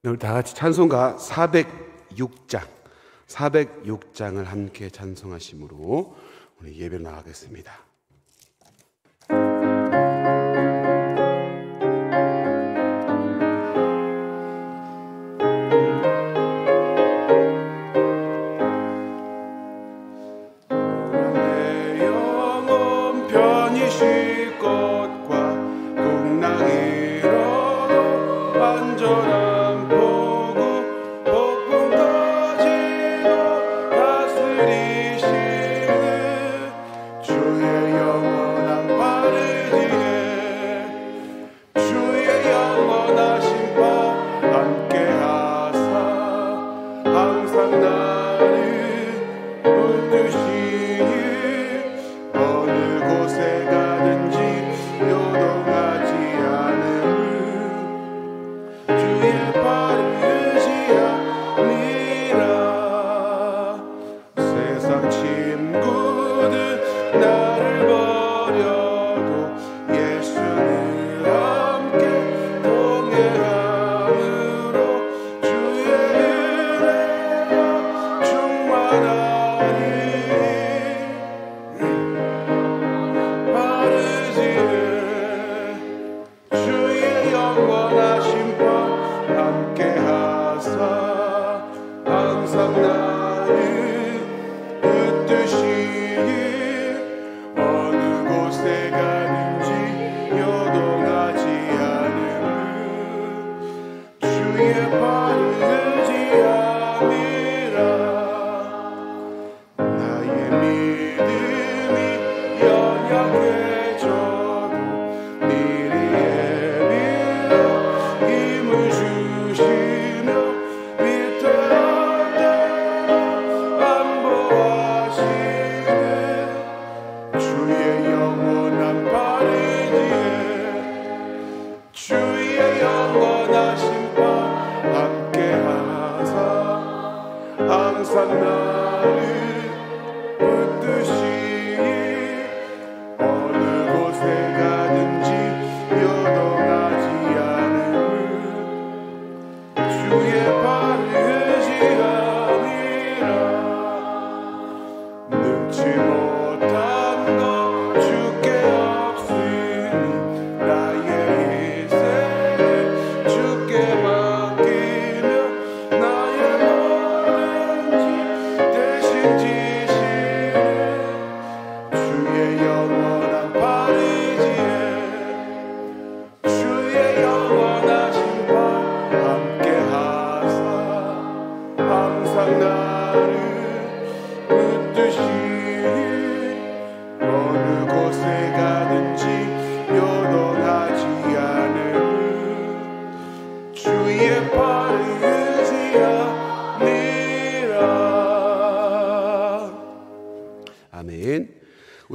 오늘 다 같이 찬송가 406장을 함께 찬송하심으로 오늘 예배로 나가겠습니다.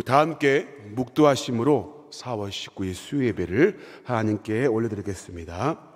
다 함께 묵도하심으로 4월 19일 수요 예배를 하나님께 올려드리겠습니다.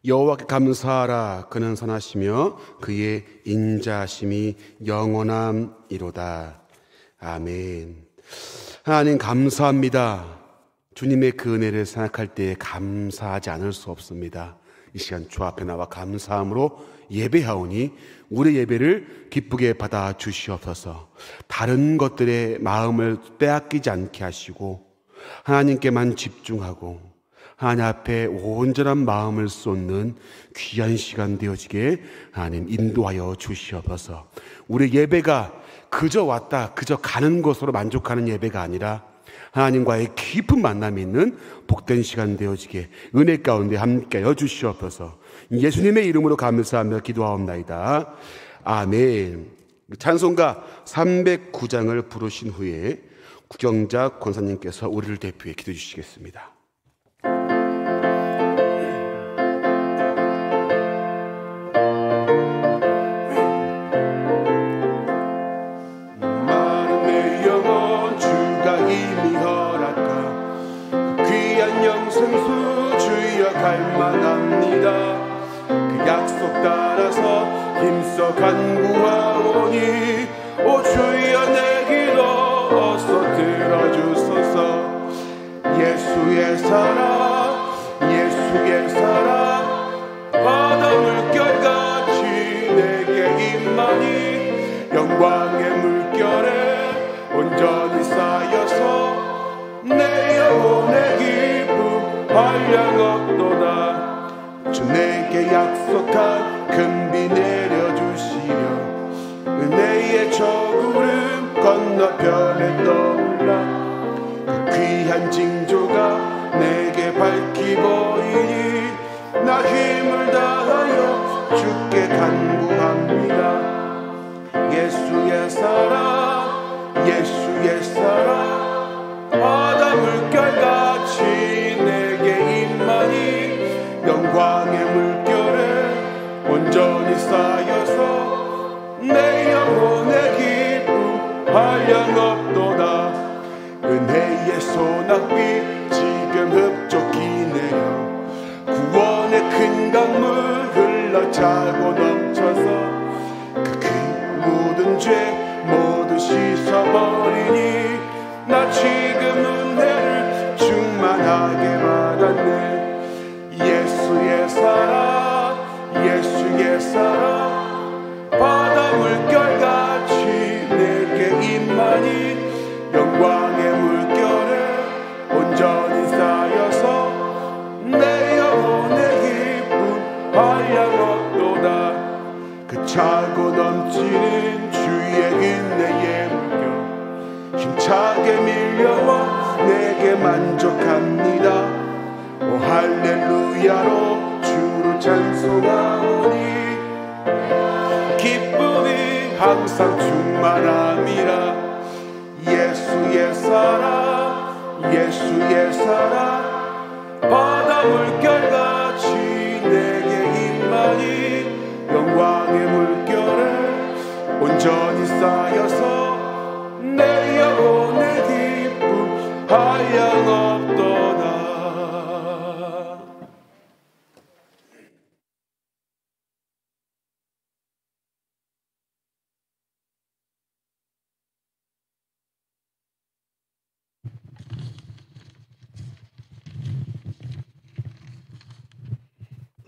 여호와께 감사하라. 그는 선하시며 그의 인자하심이 영원함이로다. 아멘. 하나님 감사합니다. 주님의 그 은혜를 생각할 때 감사하지 않을 수 없습니다. 이 시간 주 앞에 나와 감사함으로 예배하오니 우리 예배를 기쁘게 받아 주시옵소서. 다른 것들에 마음을 빼앗기지 않게 하시고 하나님께만 집중하고 하나님 앞에 온전한 마음을 쏟는 귀한 시간 되어지게 하나님 인도하여 주시옵소서. 우리 예배가 그저 왔다 그저 가는 것으로 만족하는 예배가 아니라 하나님과의 깊은 만남이 있는 복된 시간 되어지게 은혜 가운데 함께하여 주시옵소서. 예수님의 이름으로 감사하며 기도하옵나이다. 아멘. 찬송가 309장을 부르신 후에 구경자 권사님께서 우리를 대표해 기도해 주시겠습니다. 마른 내 영혼 주가 이미 허락한 그 귀한 영생수 주여 갈망합니다. 그 약속 따라서 힘써 간구하오니 오 주여 내 기도 어서 들어주소서. 예수의 사랑 예수의 사랑 바다 물결같이 내게 임하니 영광의 물결에 온전히 쌓여서 내 영혼의 기쁨 한량없도다. 주 내게 약속한 금비 내려주시려 은혜의 저구름 건너편에 떠올라. 그 귀한 징조가 내게 밝히 보이니 나 힘을 다하여 주께 간구합니다. 예수의 사랑 예수의 사랑 바다 물결같이 내게 임하니 영광의 물결에 온전히 쌓여서 내 영혼의 기쁨 한량없도다. 은혜의 소낙비 지금 흡족히 내려 구원의 큰 강물 흘러차고 넘쳐서 그 모든 죄 모두 씻어버리니 나 지금 은혜를 충만하게 받았네. 예수의 사랑 예수의 사랑 바다 물결같이 내게 임하니 영광의 물결에 온전히 쌓여서 내 영혼의 기쁨 한량없도다. 그 차고 넘치는 주의 은혜의 물결 힘차게 밀려와 내게 만족합니다. 오 할렐루야로 주로 찬송하오니 기쁨이 항상 충만함이라. 예수의 사랑 예수의 사랑 바다 물결같이 내게 임하니 영광의 물결에 온전히 쌓여서 내 영혼의 기쁨 한량없도다.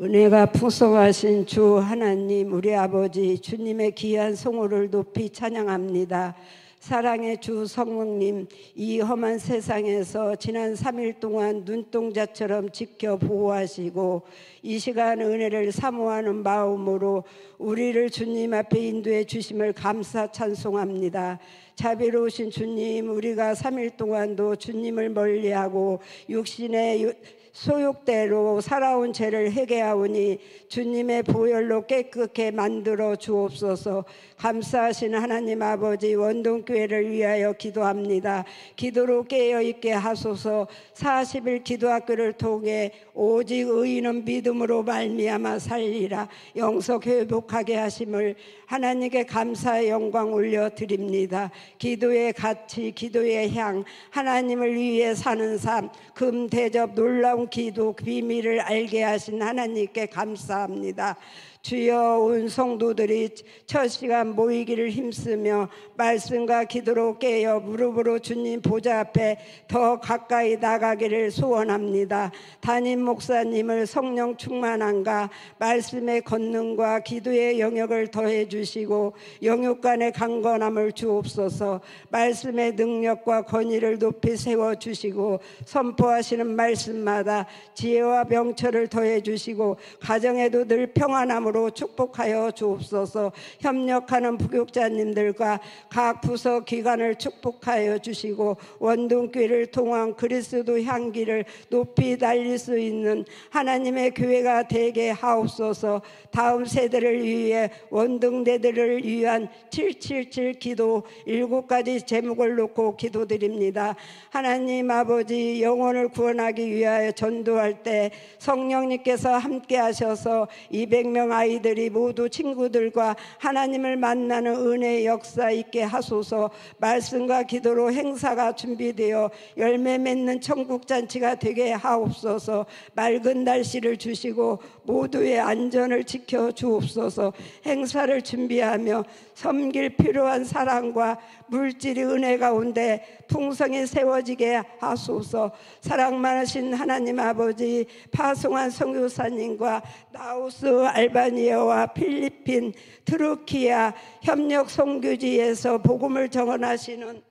은혜가 풍성하신 주 하나님 우리 아버지 주님의 귀한 성호를 높이 찬양합니다. 사랑의 주 성령님 이 험한 세상에서 지난 3일 동안 눈동자처럼 지켜 보호하시고 이 시간 은혜를 사모하는 마음으로 우리를 주님 앞에 인도해 주심을 감사 찬송합니다. 자비로우신 주님 우리가 3일 동안도 주님을 멀리하고 육신의 소욕대로 살아온 죄를 회개하오니 주님의 보혈로 깨끗게 만들어 주옵소서. 감사하신 하나님 아버지 원동교회를 위하여 기도합니다. 기도로 깨어있게 하소서. 40일 기도학교를 통해 오직 의인은 믿음으로 말미암아 살리라 영석 회복하게 하심을 하나님께 감사의 영광 올려드립니다. 기도의 가치 기도의 향 하나님을 위해 사는 삶 금대접 놀라운 기도 비밀을 알게 하신 하나님께 감사합니다. 주여 온 성도들이 첫 시간 모이기를 힘쓰며 말씀과 기도로 깨어 무릎으로 주님 보좌 앞에 더 가까이 나가기를 소원합니다. 담임 목사님을 성령 충만함과 말씀의 권능과 기도의 영역을 더해 주시고 영육간의 강건함을 주옵소서. 말씀의 능력과 권위를 높이 세워 주시고 선포하시는 말씀마다 지혜와 명철을 더해 주시고 가정에도 늘 평안함을 사랑으로 축복하여 주옵소서. 협력하는 부교육자님들과 각 부서 기관을 축복하여 주시고 원동교회를 통한 그리스도 향기를 높이 달릴 수 있는 하나님의 교회가 되게 하옵소서. 다음 세대를 위해 원동대들을 위한 777 기도 7가지 제목을 놓고 기도드립니다. 하나님 아버지, 영혼을 구원하기 위하여 전도할 때 성령님께서 함께 하셔서 200명 아이들이 모두 친구들과 하나님을 만나는 은혜의 역사 있게 하소서. 말씀과 기도로 행사가 준비되어 열매 맺는 천국잔치가 되게 하옵소서. 맑은 날씨를 주시고 모두의 안전을 지켜 주옵소서. 행사를 준비하며 섬길 필요한 사랑과 물질이 은혜 가운데 풍성히 세워지게 하소서. 사랑 많으신 하나님 아버지, 파송한 선교사님과 라오스, 알바니아와 필리핀, 트루키아 협력 선교지에서 복음을 전하시는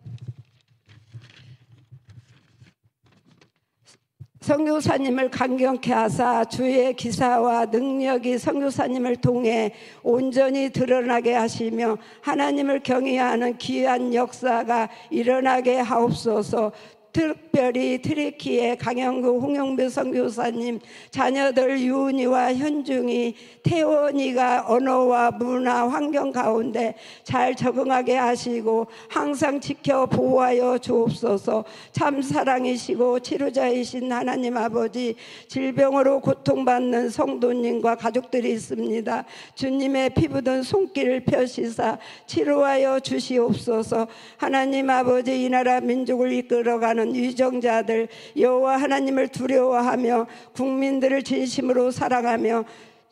선교사님을 감격케 하사 주의 기사와 능력이 선교사님을 통해 온전히 드러나게 하시며 하나님을 경외하는 귀한 역사가 일어나게 하옵소서. 특별히 트리키의 강영구 홍영배 선교사님 자녀들 유은이와 현중이, 태원이가 언어와 문화 환경 가운데 잘 적응하게 하시고 항상 지켜 보호하여 주옵소서. 참 사랑이시고 치료자이신 하나님 아버지, 질병으로 고통받는 성도님과 가족들이 있습니다. 주님의 피부든 손길을 펴시사 치료하여 주시옵소서. 하나님 아버지, 이 나라 민족을 이끌어가는 위정자들, 여호와 하나님을 두려워하며 국민들을 진심으로 사랑하며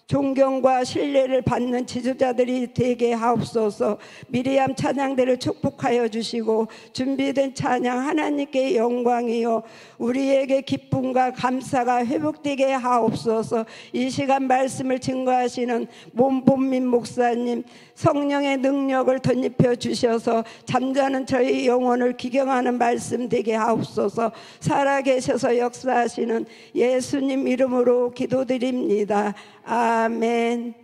존경과 신뢰를 받는 지도자들이 되게 하옵소서. 미리암 찬양대를 축복하여 주시고 준비된 찬양 하나님께 영광이요 우리에게 기쁨과 감사가 회복되게 하옵소서. 이 시간 말씀을 증거하시는 몸본민 목사님, 성령의 능력을 덧입혀 주셔서 잠자는 저희 영혼을 기경하는 말씀 되게 하옵소서. 살아계셔서 역사하시는 예수님 이름으로 기도드립니다. 아멘.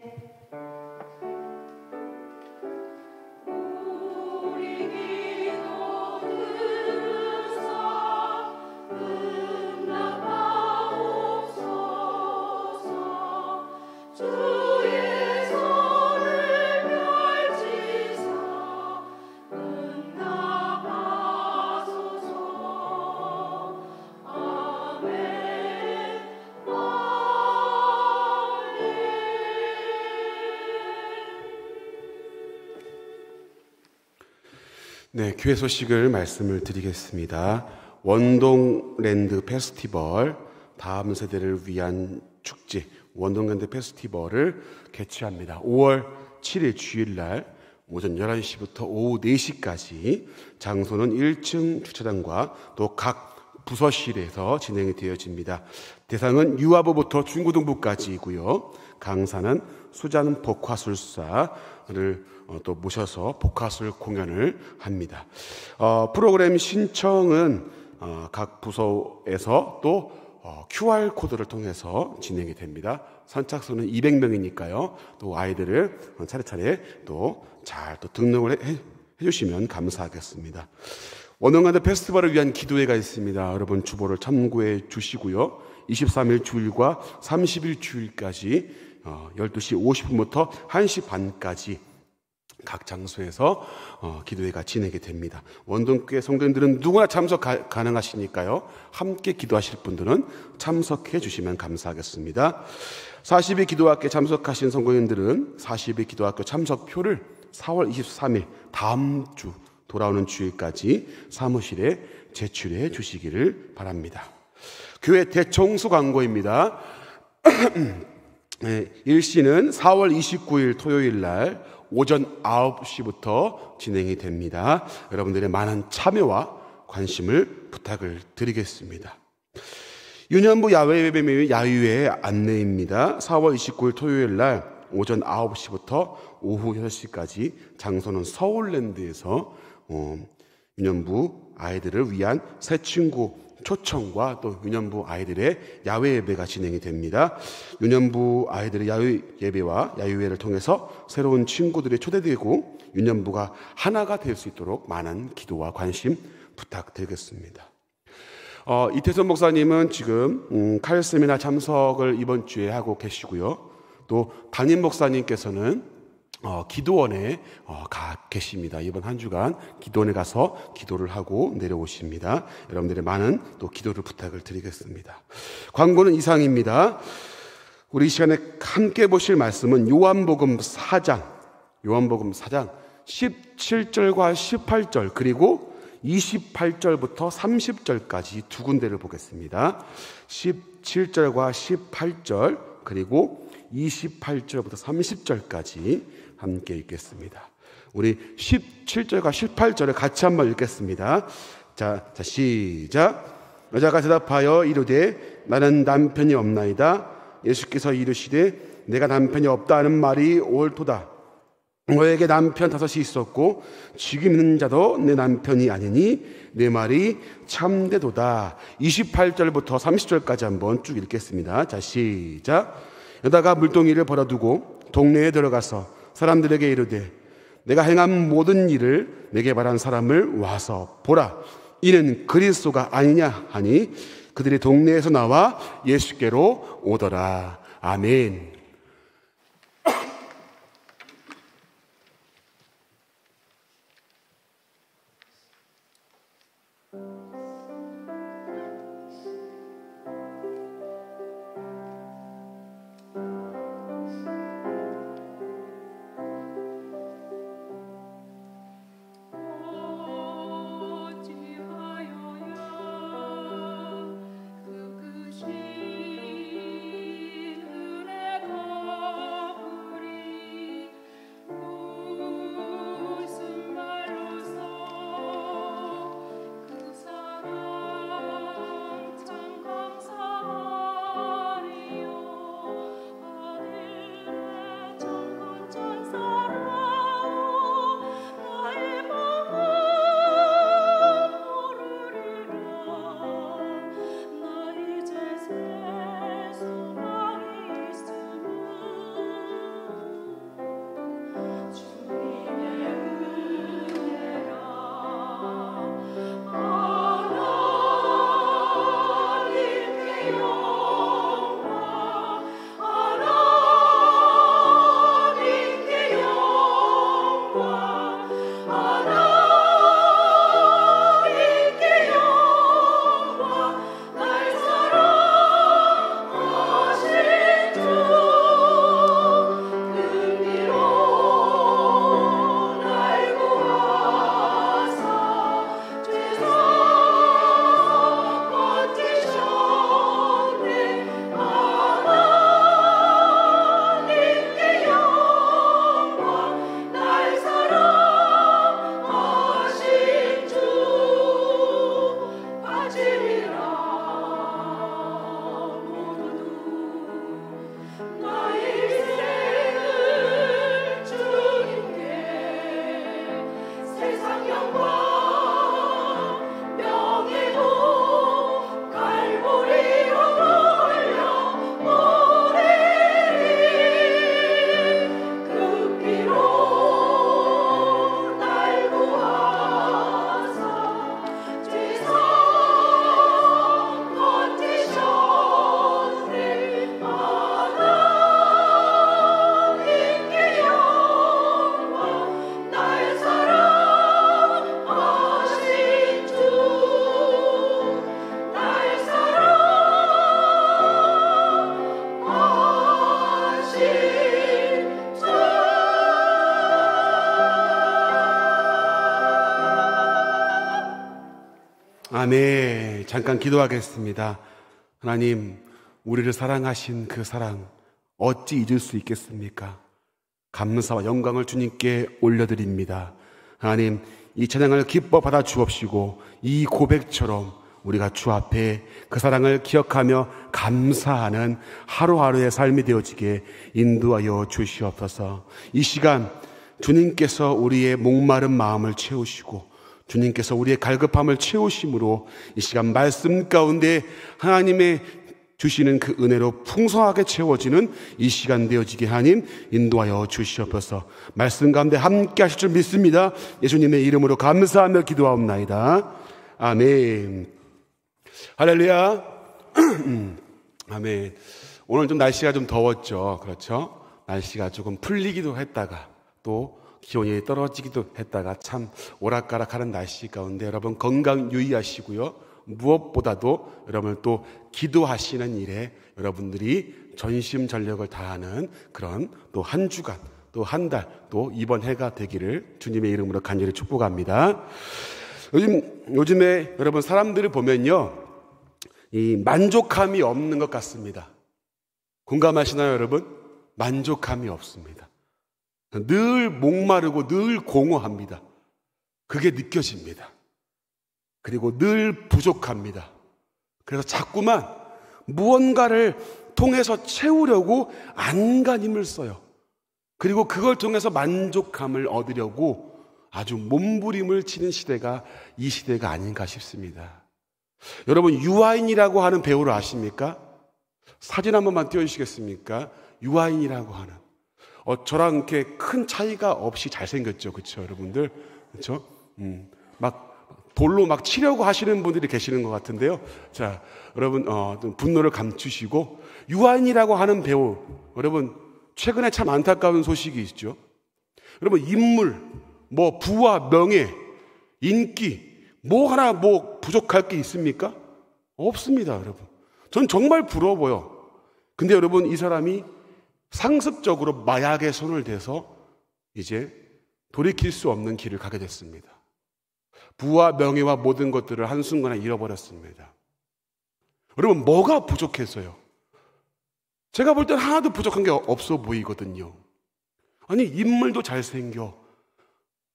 네, 교회 소식을 말씀을 드리겠습니다. 원동랜드 페스티벌, 다음 세대를 위한 축제 원동랜드 페스티벌을 개최합니다. 5월 7일 주일날 오전 11시부터 오후 4시까지 장소는 1층 주차장과 또 각 부서실에서 진행이 되어집니다. 대상은 유아부부터 중고등부까지이고요. 강사는 수잔 복화술사를 또 모셔서 복화술 공연을 합니다. 프로그램 신청은 각 부서에서 또 QR코드를 통해서 진행이 됩니다. 선착순은 200명이니까요. 또 아이들을 차례차례 또 잘 또 등록을 해주시면 감사하겠습니다. 원동랜드 페스티벌을 위한 기도회가 있습니다. 여러분 주보를 참고해 주시고요. 23일 주일과 30일 주일까지 12시 50분부터 1시 반까지 각 장소에서 기도회가 진행이 됩니다. 원동교회 성도님들은 누구나 참석 가능하시니까요. 함께 기도하실 분들은 참석해 주시면 감사하겠습니다. 40일 기도학교에 참석하신 성도님들은 40일 기도학교 참석표를 4월 23일 다음 주 돌아오는 주일까지 사무실에 제출해 주시기를 바랍니다. 교회 대청소 광고입니다. 일시는 4월 29일 토요일 날 오전 9시부터 진행이 됩니다. 여러분들의 많은 참여와 관심을 부탁을 드리겠습니다. 유년부 야외예배 야유회 안내입니다. 4월 29일 토요일 날 오전 9시부터 오후 6시까지 장소는 서울랜드에서 유년부 아이들을 위한 새 친구 초청과 또 유년부 아이들의 야외 예배가 진행이 됩니다. 유년부 아이들의 야외 예배와 야유회를 통해서 새로운 친구들이 초대되고 유년부가 하나가 될 수 있도록 많은 기도와 관심 부탁드리겠습니다. 이태선 목사님은 지금 칼 세미나 참석을 이번 주에 하고 계시고요. 또 담임 목사님께서는 기도원에 가 계십니다. 이번 한 주간 기도원에 가서 기도를 하고 내려오십니다. 여러분들의 많은 또 기도를 부탁을 드리겠습니다. 광고는 이상입니다. 우리 이 시간에 함께 보실 말씀은 요한복음 4장 17절과 18절 그리고 28절부터 30절까지 두 군데를 보겠습니다. 17절과 18절 그리고 28절부터 30절까지 함께 읽겠습니다. 우리 17절과 18절을 같이 한번 읽겠습니다. 자, 시작. 여자가 대답하여 이르되 나는 남편이 없나이다. 예수께서 이르시되 내가 남편이 없다 하는 말이 옳도다. 너에게 남편 5이 있었고 지금 있는 자도 내 남편이 아니니 내 말이 참되도다. 28절부터 30절까지 한번 쭉 읽겠습니다. 자, 시작. 여자가 물동이를 벌어두고 동네에 들어가서 사람들에게 이르되 내가 행한 모든 일을 내게 말한 사람을 와서 보라. 이는 그리스도가 아니냐 하니 그들이 동네에서 나와 예수께로 오더라. 아멘. 아멘. 잠깐 기도하겠습니다. 하나님, 우리를 사랑하신 그 사랑 어찌 잊을 수 있겠습니까? 감사와 영광을 주님께 올려드립니다. 하나님, 이 찬양을 기뻐 받아 주옵시고 이 고백처럼 우리가 주 앞에 그 사랑을 기억하며 감사하는 하루하루의 삶이 되어지게 인도하여 주시옵소서. 이 시간 주님께서 우리의 목마른 마음을 채우시고 주님께서 우리의 갈급함을 채우심으로 이 시간 말씀 가운데 하나님의 주시는 그 은혜로 풍성하게 채워지는 이 시간 되어지게 하나님 인도하여 주시옵소서. 말씀 가운데 함께 하실 줄 믿습니다. 예수님의 이름으로 감사하며 기도하옵나이다. 아멘. 할렐루야. 아멘. 오늘 좀 날씨가 좀 더웠죠. 그렇죠? 날씨가 조금 풀리기도 했다가 또 기온이 떨어지기도 했다가 참 오락가락하는 날씨 가운데 여러분 건강 유의하시고요. 무엇보다도 여러분 또 기도하시는 일에 여러분들이 전심전력을 다하는 그런 또 한 주간, 또 한 달, 또 이번 해가 되기를 주님의 이름으로 간절히 축복합니다. 요즘에 여러분 사람들을 보면요, 이 만족함이 없는 것 같습니다. 공감하시나요, 여러분? 만족함이 없습니다. 늘 목마르고 늘 공허합니다. 그게 느껴집니다. 그리고 늘 부족합니다. 그래서 자꾸만 무언가를 통해서 채우려고 안간힘을 써요. 그리고 그걸 통해서 만족감을 얻으려고 아주 몸부림을 치는 시대가 이 시대가 아닌가 싶습니다. 여러분 유아인이라고 하는 배우를 아십니까? 사진 한 번만 띄워주시겠습니까? 유아인이라고 하는 저랑 이렇게 큰 차이가 없이 잘생겼죠. 그렇죠, 여러분들? 그렇죠? 막 돌로 막 치려고 하시는 분들이 계시는 것 같은데요. 자, 여러분 분노를 감추시고 유아인이라고 하는 배우, 여러분 최근에 참 안타까운 소식이 있죠. 여러분 인물, 뭐 부와 명예, 인기 뭐 하나 뭐 부족할 게 있습니까? 없습니다, 여러분. 전 정말 부러워요. 근데 여러분 이 사람이 상습적으로 마약에 손을 대서 이제 돌이킬 수 없는 길을 가게 됐습니다. 부와 명예와 모든 것들을 한순간에 잃어버렸습니다. 여러분 뭐가 부족해서요? 제가 볼 땐 하나도 부족한 게 없어 보이거든요. 아니 인물도 잘생겨,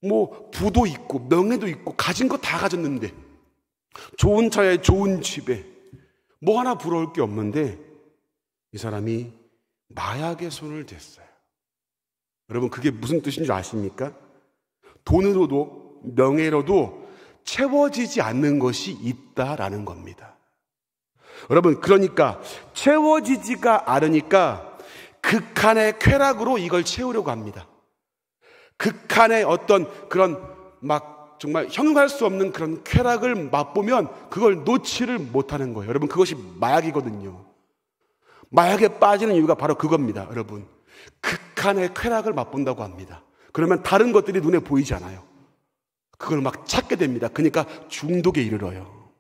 뭐 부도 있고 명예도 있고 가진 거 다 가졌는데, 좋은 차에 좋은 집에 뭐 하나 부러울 게 없는데 이 사람이 마약에 손을 댔어요. 여러분 그게 무슨 뜻인 줄 아십니까? 돈으로도 명예로도 채워지지 않는 것이 있다라는 겁니다. 여러분 그러니까 채워지지가 않으니까 극한의 쾌락으로 이걸 채우려고 합니다. 극한의 어떤 그런 막 정말 형용할 수 없는 그런 쾌락을 맛보면 그걸 놓지를 못하는 거예요. 여러분 그것이 마약이거든요. 마약에 빠지는 이유가 바로 그겁니다. 여러분 극한의 쾌락을 맛본다고 합니다. 그러면 다른 것들이 눈에 보이지 않아요. 그걸 막 찾게 됩니다. 그러니까 중독에 이르러요.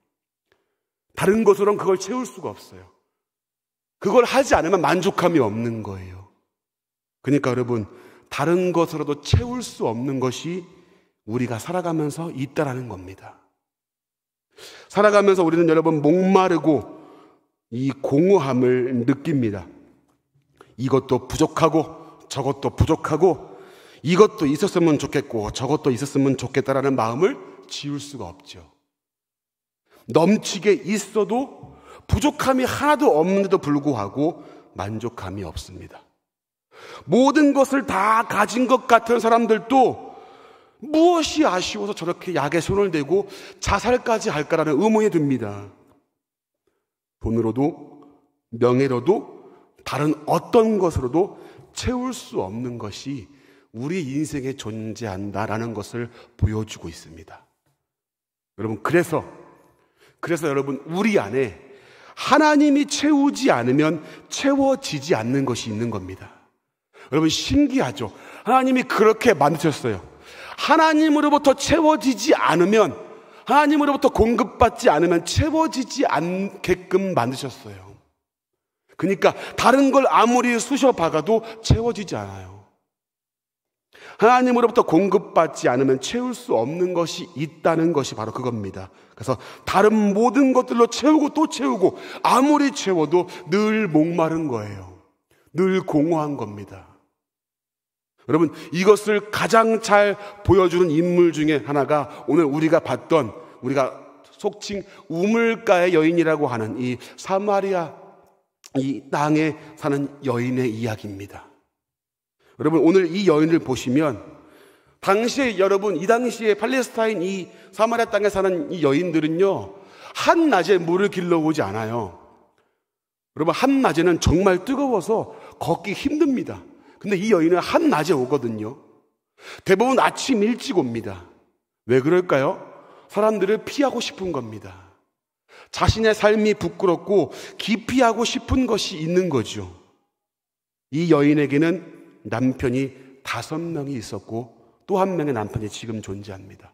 다른 것으로는 그걸 채울 수가 없어요. 그걸 하지 않으면 만족감이 없는 거예요. 그러니까 여러분 다른 것으로도 채울 수 없는 것이 우리가 살아가면서 있다라는 겁니다. 살아가면서 우리는 여러분 목마르고 이 공허함을 느낍니다. 이것도 부족하고 저것도 부족하고 이것도 있었으면 좋겠고 저것도 있었으면 좋겠다라는 마음을 지울 수가 없죠. 넘치게 있어도 부족함이 하나도 없는데도 불구하고 만족감이 없습니다. 모든 것을 다 가진 것 같은 사람들도 무엇이 아쉬워서 저렇게 약에 손을 대고 자살까지 할까라는 의문이 듭니다. 돈으로도 명예로도 다른 어떤 것으로도 채울 수 없는 것이 우리 인생에 존재한다라는 것을 보여주고 있습니다. 여러분 그래서 여러분 우리 안에 하나님이 채우지 않으면 채워지지 않는 것이 있는 겁니다. 여러분 신기하죠? 하나님이 그렇게 만드셨어요. 하나님으로부터 채워지지 않으면, 하나님으로부터 공급받지 않으면 채워지지 않게끔 만드셨어요. 그러니까 다른 걸 아무리 쑤셔박아도 채워지지 않아요. 하나님으로부터 공급받지 않으면 채울 수 없는 것이 있다는 것이 바로 그겁니다. 그래서 다른 모든 것들로 채우고 또 채우고 아무리 채워도 늘 목마른 거예요. 늘 공허한 겁니다. 여러분 이것을 가장 잘 보여주는 인물 중에 하나가 오늘 우리가 봤던, 우리가 속칭 우물가의 여인이라고 하는 이 사마리아 이 땅에 사는 여인의 이야기입니다. 여러분 오늘 이 여인을 보시면 당시에 여러분, 이 당시에 팔레스타인 이 사마리아 땅에 사는 이 여인들은요, 한낮에 물을 길러오지 않아요. 여러분, 한낮에는 정말 뜨거워서 걷기 힘듭니다. 근데 이 여인은 한낮에 오거든요. 대부분 아침 일찍 옵니다. 왜 그럴까요? 사람들을 피하고 싶은 겁니다. 자신의 삶이 부끄럽고 기피하고 싶은 것이 있는 거죠. 이 여인에게는 남편이 5명이 있었고 또 한 명의 남편이 지금 존재합니다.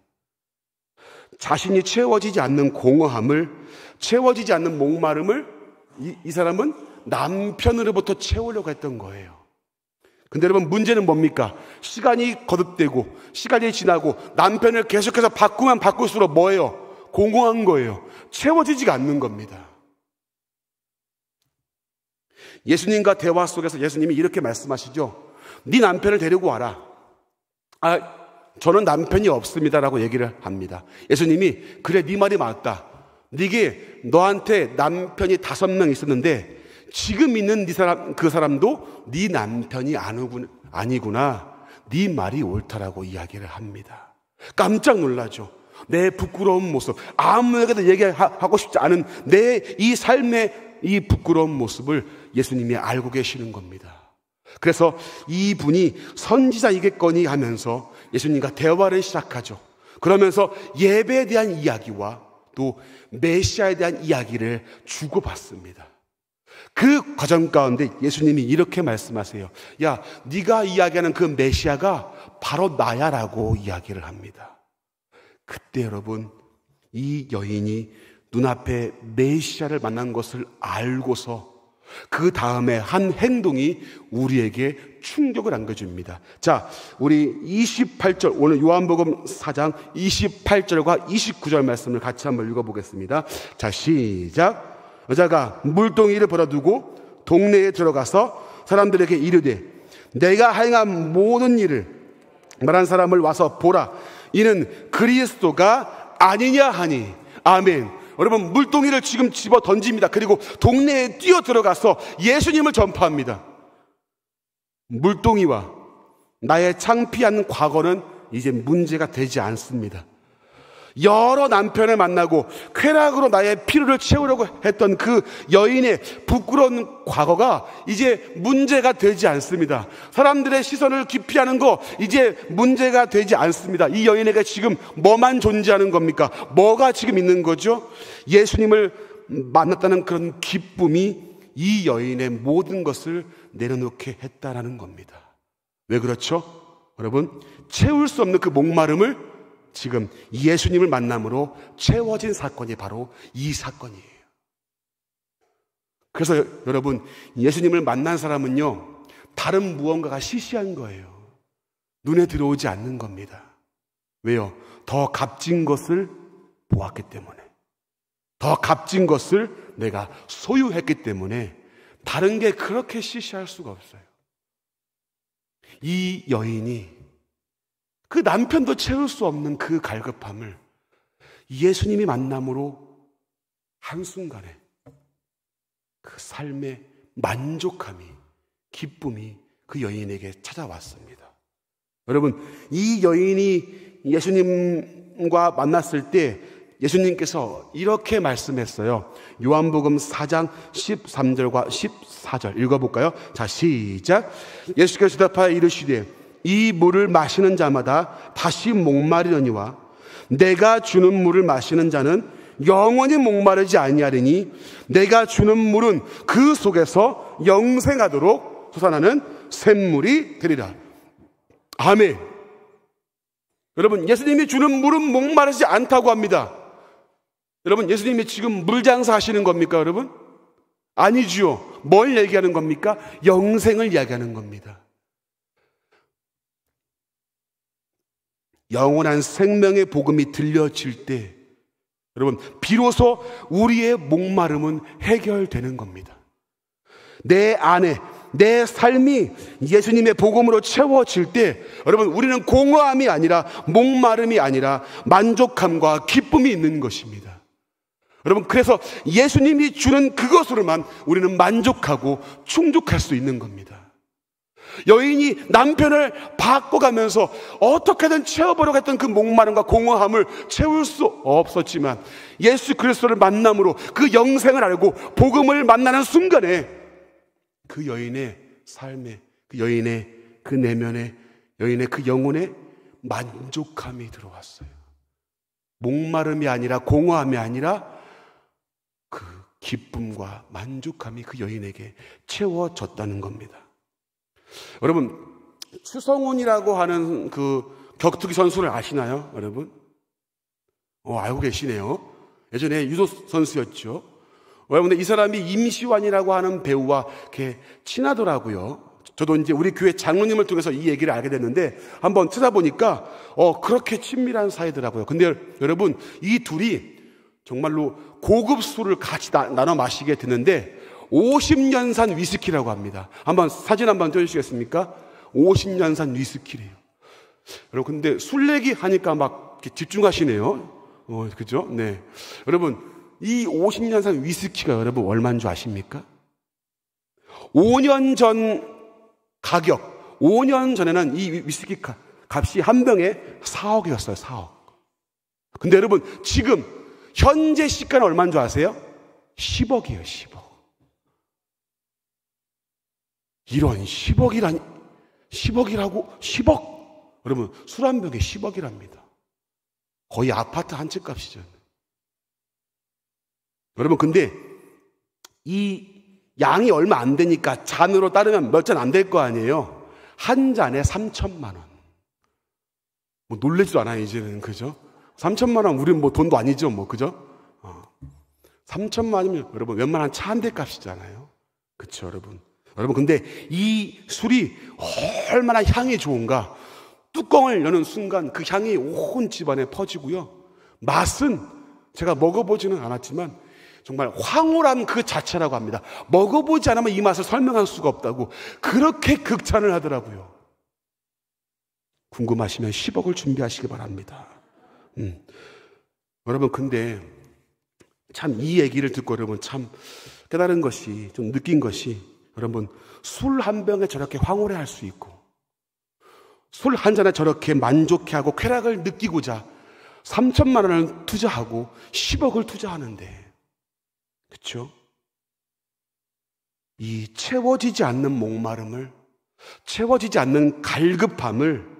자신이 채워지지 않는 공허함을, 채워지지 않는 목마름을 이 사람은 남편으로부터 채우려고 했던 거예요. 근데 여러분, 문제는 뭡니까? 시간이 거듭되고 시간이 지나고 남편을 계속해서 바꾸면 바꿀수록 뭐예요? 공허한 거예요. 채워지지가 않는 겁니다. 예수님과 대화 속에서 예수님이 이렇게 말씀하시죠. 네 남편을 데리고 와라. 저는 남편이 없습니다라고 얘기를 합니다. 예수님이 그래, 네 말이 맞다. 네게 너한테 남편이 5명 있었는데 지금 있는 그 사람도 네 남편이 아니구나. 네 말이 옳다라고 이야기를 합니다. 깜짝 놀라죠. 내 부끄러운 모습, 아무에게도 얘기하고 싶지 않은 내 이 삶의 이 부끄러운 모습을 예수님이 알고 계시는 겁니다. 그래서 이분이 선지자이겠거니 하면서 예수님과 대화를 시작하죠. 그러면서 예배에 대한 이야기와 또 메시아에 대한 이야기를 주고받습니다. 그 과정 가운데 예수님이 이렇게 말씀하세요. 야, 네가 이야기하는 그 메시아가 바로 나야 라고 이야기를 합니다. 그때 여러분, 이 여인이 눈앞에 메시아를 만난 것을 알고서 그 다음에 한 행동이 우리에게 충격을 안겨줍니다. 자, 우리 28절, 오늘 요한복음 4장 28절과 29절 말씀을 같이 한번 읽어보겠습니다. 자, 시작. 여자가 물동이를 벌어두고 동네에 들어가서 사람들에게 이르되 내가 행한 모든 일을 말한 사람을 와서 보라. 이는 그리스도가 아니냐 하니. 아멘. 여러분, 물동이를 지금 집어 던집니다. 그리고 동네에 뛰어 들어가서 예수님을 전파합니다. 물동이와 나의 창피한 과거는 이제 문제가 되지 않습니다. 여러 남편을 만나고 쾌락으로 나의 필요를 채우려고 했던 그 여인의 부끄러운 과거가 이제 문제가 되지 않습니다. 사람들의 시선을 기피하는 거 이제 문제가 되지 않습니다. 이 여인에게 지금 뭐만 존재하는 겁니까? 뭐가 지금 있는 거죠? 예수님을 만났다는 그런 기쁨이 이 여인의 모든 것을 내려놓게 했다라는 겁니다. 왜 그렇죠? 여러분, 채울 수 없는 그 목마름을 지금 예수님을 만남으로 채워진 사건이 바로 이 사건이에요. 그래서 여러분, 예수님을 만난 사람은요, 다른 무언가가 시시한 거예요. 눈에 들어오지 않는 겁니다. 왜요? 더 값진 것을 보았기 때문에, 더 값진 것을 내가 소유했기 때문에 다른 게 그렇게 시시할 수가 없어요. 이 여인이 그 남편도 채울 수 없는 그 갈급함을 예수님이 만남으로 한순간에 그 삶의 만족함이, 기쁨이 그 여인에게 찾아왔습니다. 여러분, 이 여인이 예수님과 만났을 때 예수님께서 이렇게 말씀했어요. 요한복음 4장 13절과 14절 읽어볼까요? 자, 시작. 예수께서 대답하여 이르시되 이 물을 마시는 자마다 다시 목마르려니와 내가 주는 물을 마시는 자는 영원히 목마르지 아니하리니 내가 주는 물은 그 속에서 영생하도록 솟아나는 샘물이 되리라. 아멘. 여러분, 예수님이 주는 물은 목마르지 않다고 합니다. 여러분, 예수님이 지금 물장사 하시는 겁니까, 여러분? 아니지요. 뭘 얘기하는 겁니까? 영생을 이야기하는 겁니다. 영원한 생명의 복음이 들려질 때 여러분, 비로소 우리의 목마름은 해결되는 겁니다. 내 안에 내 삶이 예수님의 복음으로 채워질 때 여러분, 우리는 공허함이 아니라 목마름이 아니라 만족함과 기쁨이 있는 것입니다. 여러분, 그래서 예수님이 주는 그것으로만 우리는 만족하고 충족할 수 있는 겁니다. 여인이 남편을 바꿔가면서 어떻게든 채워보려고 했던 그 목마름과 공허함을 채울 수 없었지만 예수 그리스도를 만남으로 그 영생을 알고 복음을 만나는 순간에 그 여인의 삶에, 그 여인의 그 내면에, 여인의 그 영혼에 만족함이 들어왔어요. 목마름이 아니라, 공허함이 아니라 그 기쁨과 만족함이 그 여인에게 채워졌다는 겁니다. 여러분, 추성훈이라고 하는 그 격투기 선수를 아시나요, 여러분? 알고 계시네요. 예전에 유도 선수였죠. 여러분, 이 사람이 임시완이라고 하는 배우와 이렇게 친하더라고요. 저도 이제 우리 교회 장로님을 통해서 이 얘기를 알게 됐는데 한번 찾아보니까 그렇게 친밀한 사이더라고요. 근데 여러분, 이 둘이 정말로 고급 술을 같이 나눠 마시게 되는데 50년산 위스키라고 합니다. 한번 사진 한번 띄워주시겠습니까? 50년산 위스키래요. 여러분, 근데 술 얘기 하니까 막 집중하시네요. 그죠? 네. 여러분, 이 50년산 위스키가 여러분 얼마인 줄 아십니까? 5년 전 가격, 5년 전에는 이 위스키 값이 한 병에 4억이었어요, 4억. 근데 여러분, 지금 현재 시가는 얼마인 줄 아세요? 10억이에요, 10억. 이런 10억이라고? 10억? 여러분, 술 한 병에 10억이랍니다. 거의 아파트 한 채 값이죠. 여러분, 근데 이 양이 얼마 안 되니까 잔으로 따르면 몇 잔 안 될 거 아니에요. 한 잔에 3천만 원. 뭐 놀라지도 않아요, 이제는. 그죠? 3천만 원, 우리는 뭐 돈도 아니죠, 뭐. 그죠? 3천만 원이면 여러분, 웬만한 차 한 대 값이잖아요. 그쵸, 여러분? 여러분, 근데 이 술이 얼마나 향이 좋은가. 뚜껑을 여는 순간 그 향이 온 집안에 퍼지고요. 맛은 제가 먹어보지는 않았지만 정말 황홀한 그 자체라고 합니다. 먹어보지 않으면 이 맛을 설명할 수가 없다고 그렇게 극찬을 하더라고요. 궁금하시면 10억을 준비하시기 바랍니다. 여러분, 근데 참 이 얘기를 듣고 여러분 참 깨달은 것이, 좀 느낀 것이, 여러분, 술 한 병에 저렇게 황홀해 할 수 있고 술 한 잔에 저렇게 만족해하고 쾌락을 느끼고자 3천만 원을 투자하고 10억을 투자하는데, 그렇죠? 이 채워지지 않는 목마름을, 채워지지 않는 갈급함을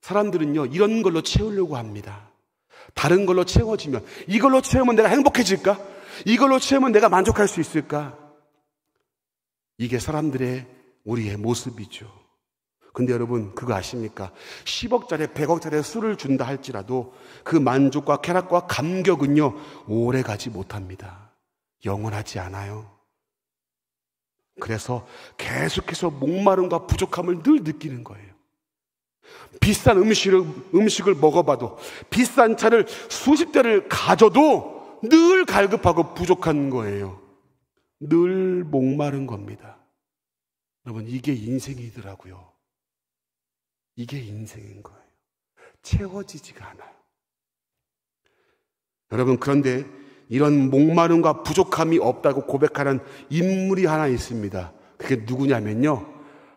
사람들은요, 이런 걸로 채우려고 합니다. 다른 걸로 채워지면, 이걸로 채우면 내가 행복해질까? 이걸로 채우면 내가 만족할 수 있을까? 이게 사람들의, 우리의 모습이죠. 근데 여러분, 그거 아십니까? 10억짜리, 100억짜리 술을 준다 할지라도 그 만족과 쾌락과 감격은요, 오래 가지 못합니다. 영원하지 않아요. 그래서 계속해서 목마름과 부족함을 늘 느끼는 거예요. 비싼 음식을 먹어봐도, 비싼 차를 수십 대를 가져도 늘 갈급하고 부족한 거예요. 늘 목마른 겁니다. 여러분, 이게 인생이더라고요. 이게 인생인 거예요. 채워지지가 않아요. 여러분, 그런데 이런 목마름과 부족함이 없다고 고백하는 인물이 하나 있습니다. 그게 누구냐면요,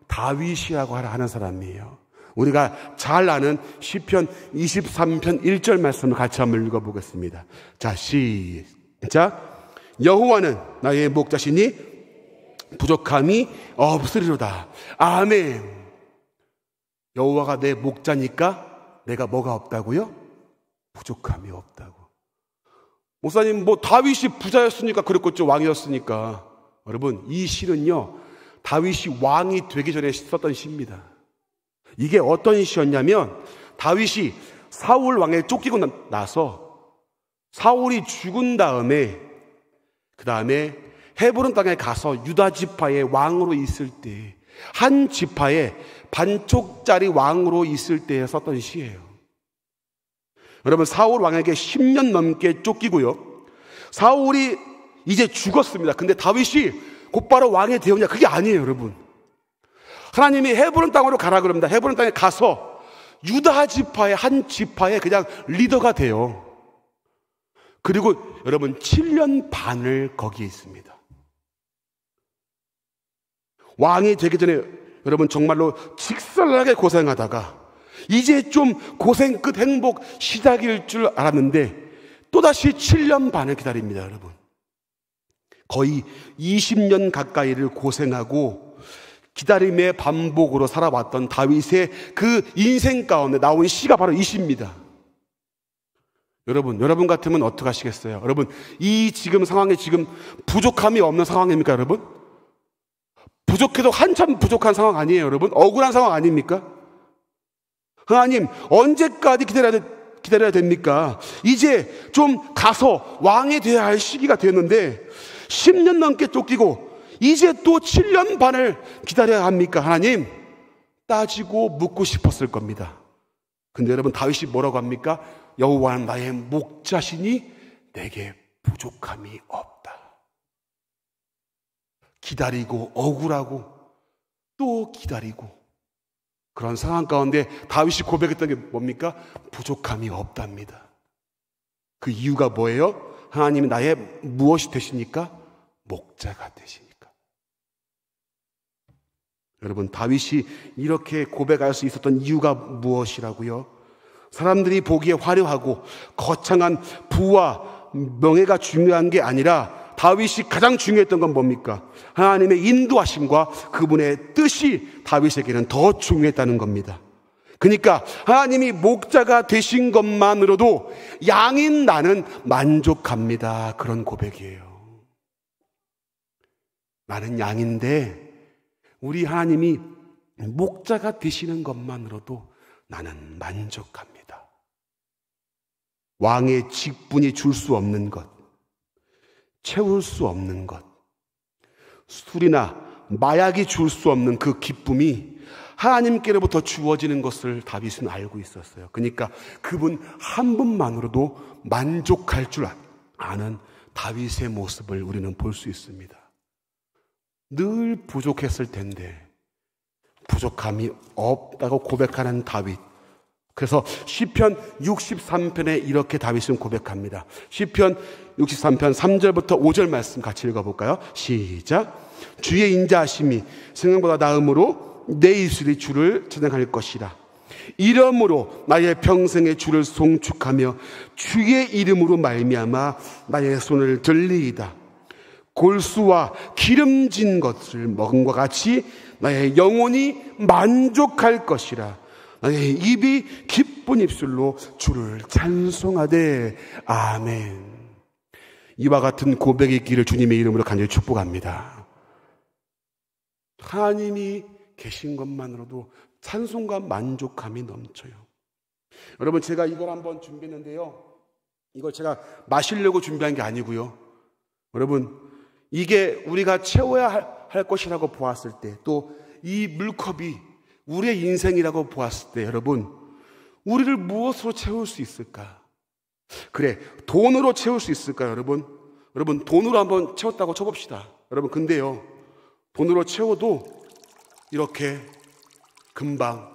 다윗이라고 하는 사람이에요. 우리가 잘 아는 시편 23편 1절 말씀을 같이 한번 읽어보겠습니다. 자, 시작. 여호와는 나의 목자시니 부족함이 없으리로다. 아멘. 여호와가 내 목자니까 내가 뭐가 없다고요? 부족함이 없다고. 목사님, 뭐 다윗이 부자였으니까 그랬겠죠. 왕이었으니까. 여러분, 이 시는요, 다윗이 왕이 되기 전에 썼던 시입니다. 이게 어떤 시였냐면, 다윗이 사울 왕에 쫓기고 나서 사울이 죽은 다음에, 그 다음에 헤브론 땅에 가서 유다 지파의 왕으로 있을 때, 한 지파에 반쪽짜리 왕으로 있을 때에 썼던 시예요. 여러분, 사울 왕에게 10년 넘게 쫓기고요, 사울이 이제 죽었습니다. 근데 다윗이 곧바로 왕이 되었냐? 그게 아니에요, 여러분. 하나님이 헤브론 땅으로 가라 그럽니다. 헤브론 땅에 가서 유다 지파의 한 지파의 그냥 리더가 돼요. 그리고 여러분, 7년 반을 거기에 있습니다. 왕이 되기 전에 여러분 정말로 직설하게 고생하다가 이제 좀 고생 끝 행복 시작일 줄 알았는데 또다시 7년 반을 기다립니다. 여러분 거의 20년 가까이를 고생하고 기다림의 반복으로 살아왔던 다윗의 그 인생 가운데 나온 시가 바로 이 시입니다. 여러분 같으면 어떻게 하시겠어요? 여러분 이 지금 상황에 지금 부족함이 없는 상황입니까? 여러분 부족해도 한참 부족한 상황 아니에요? 여러분 억울한 상황 아닙니까? 하나님 언제까지 기다려야 됩니까? 이제 좀 가서 왕이 되어야 할 시기가 되었는데 10년 넘게 쫓기고 이제 또 7년 반을 기다려야 합니까? 하나님 따지고 묻고 싶었을 겁니다. 근데 여러분 다윗이 뭐라고 합니까? 여호와는 나의 목자시니 내게 부족함이 없다. 기다리고 억울하고 또 기다리고 그런 상황 가운데 다윗이 고백했던 게 뭡니까? 부족함이 없답니다. 그 이유가 뭐예요? 하나님이 나의 무엇이 되십니까? 목자가 되시니까. 여러분 다윗이 이렇게 고백할 수 있었던 이유가 무엇이라고요? 사람들이 보기에 화려하고 거창한 부와 명예가 중요한 게 아니라 다윗이 가장 중요했던 건 뭡니까? 하나님의 인도하심과 그분의 뜻이 다윗에게는 더 중요했다는 겁니다. 그러니까 하나님이 목자가 되신 것만으로도 양인 나는 만족합니다. 그런 고백이에요. 나는 양인데 우리 하나님이 목자가 되시는 것만으로도 나는 만족합니다. 왕의 직분이 줄 수 없는 것, 채울 수 없는 것, 술이나 마약이 줄 수 없는 그 기쁨이 하나님께로부터 주어지는 것을 다윗은 알고 있었어요. 그러니까 그분 한 분만으로도 만족할 줄 아는 다윗의 모습을 우리는 볼 수 있습니다. 늘 부족했을 텐데 부족함이 없다고 고백하는 다윗. 그래서 시편 63편에 이렇게 다윗은 고백합니다. 시편 63편 3절부터 5절 말씀 같이 읽어볼까요? 시작. 주의 인자하심이 생각보다 나음으로 내 입술이 주를 찬양할 것이라. 이러므로 나의 평생에 주를 송축하며 주의 이름으로 말미암아 나의 손을 들리이다. 골수와 기름진 것을 먹은 것 같이 나의 영혼이 만족할 것이라. 나의 입이 기쁜 입술로 주를 찬송하되 아멘. 이와 같은 고백이 있기를 주님의 이름으로 간절히 축복합니다. 하나님이 계신 것만으로도 찬송과 만족감이 넘쳐요. 여러분 제가 이걸 한번 준비했는데요, 이걸 제가 마시려고 준비한 게 아니고요, 여러분 이게 우리가 채워야 할 것이라고 보았을 때, 또 이 물컵이 우리의 인생이라고 보았을 때, 여러분 우리를 무엇으로 채울 수 있을까? 그래, 돈으로 채울 수 있을까요? 여러분 돈으로 한번 채웠다고 쳐봅시다. 여러분 근데요, 돈으로 채워도 이렇게 금방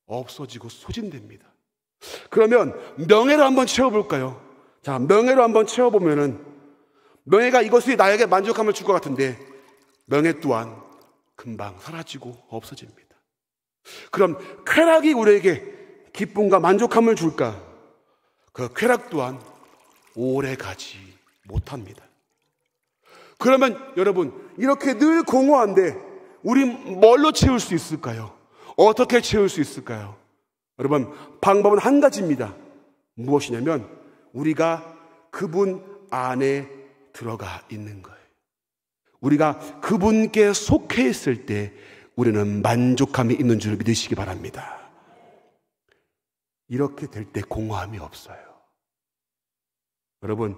없어지고 소진됩니다. 그러면 명예로 한번 채워볼까요? 자, 명예로 한번 채워보면은 명예가 이것이 나에게 만족함을 줄 것 같은데 명예 또한 금방 사라지고 없어집니다. 그럼 쾌락이 우리에게 기쁨과 만족함을 줄까? 그 쾌락 또한 오래 가지 못합니다. 그러면 여러분 이렇게 늘 공허한데 우리 뭘로 채울 수 있을까요? 어떻게 채울 수 있을까요? 여러분 방법은 한 가지입니다. 무엇이냐면 우리가 그분 안에 들어가 있는 거예요. 우리가 그분께 속해 있을 때 우리는 만족함이 있는 줄 믿으시기 바랍니다. 이렇게 될 때 공허함이 없어요. 여러분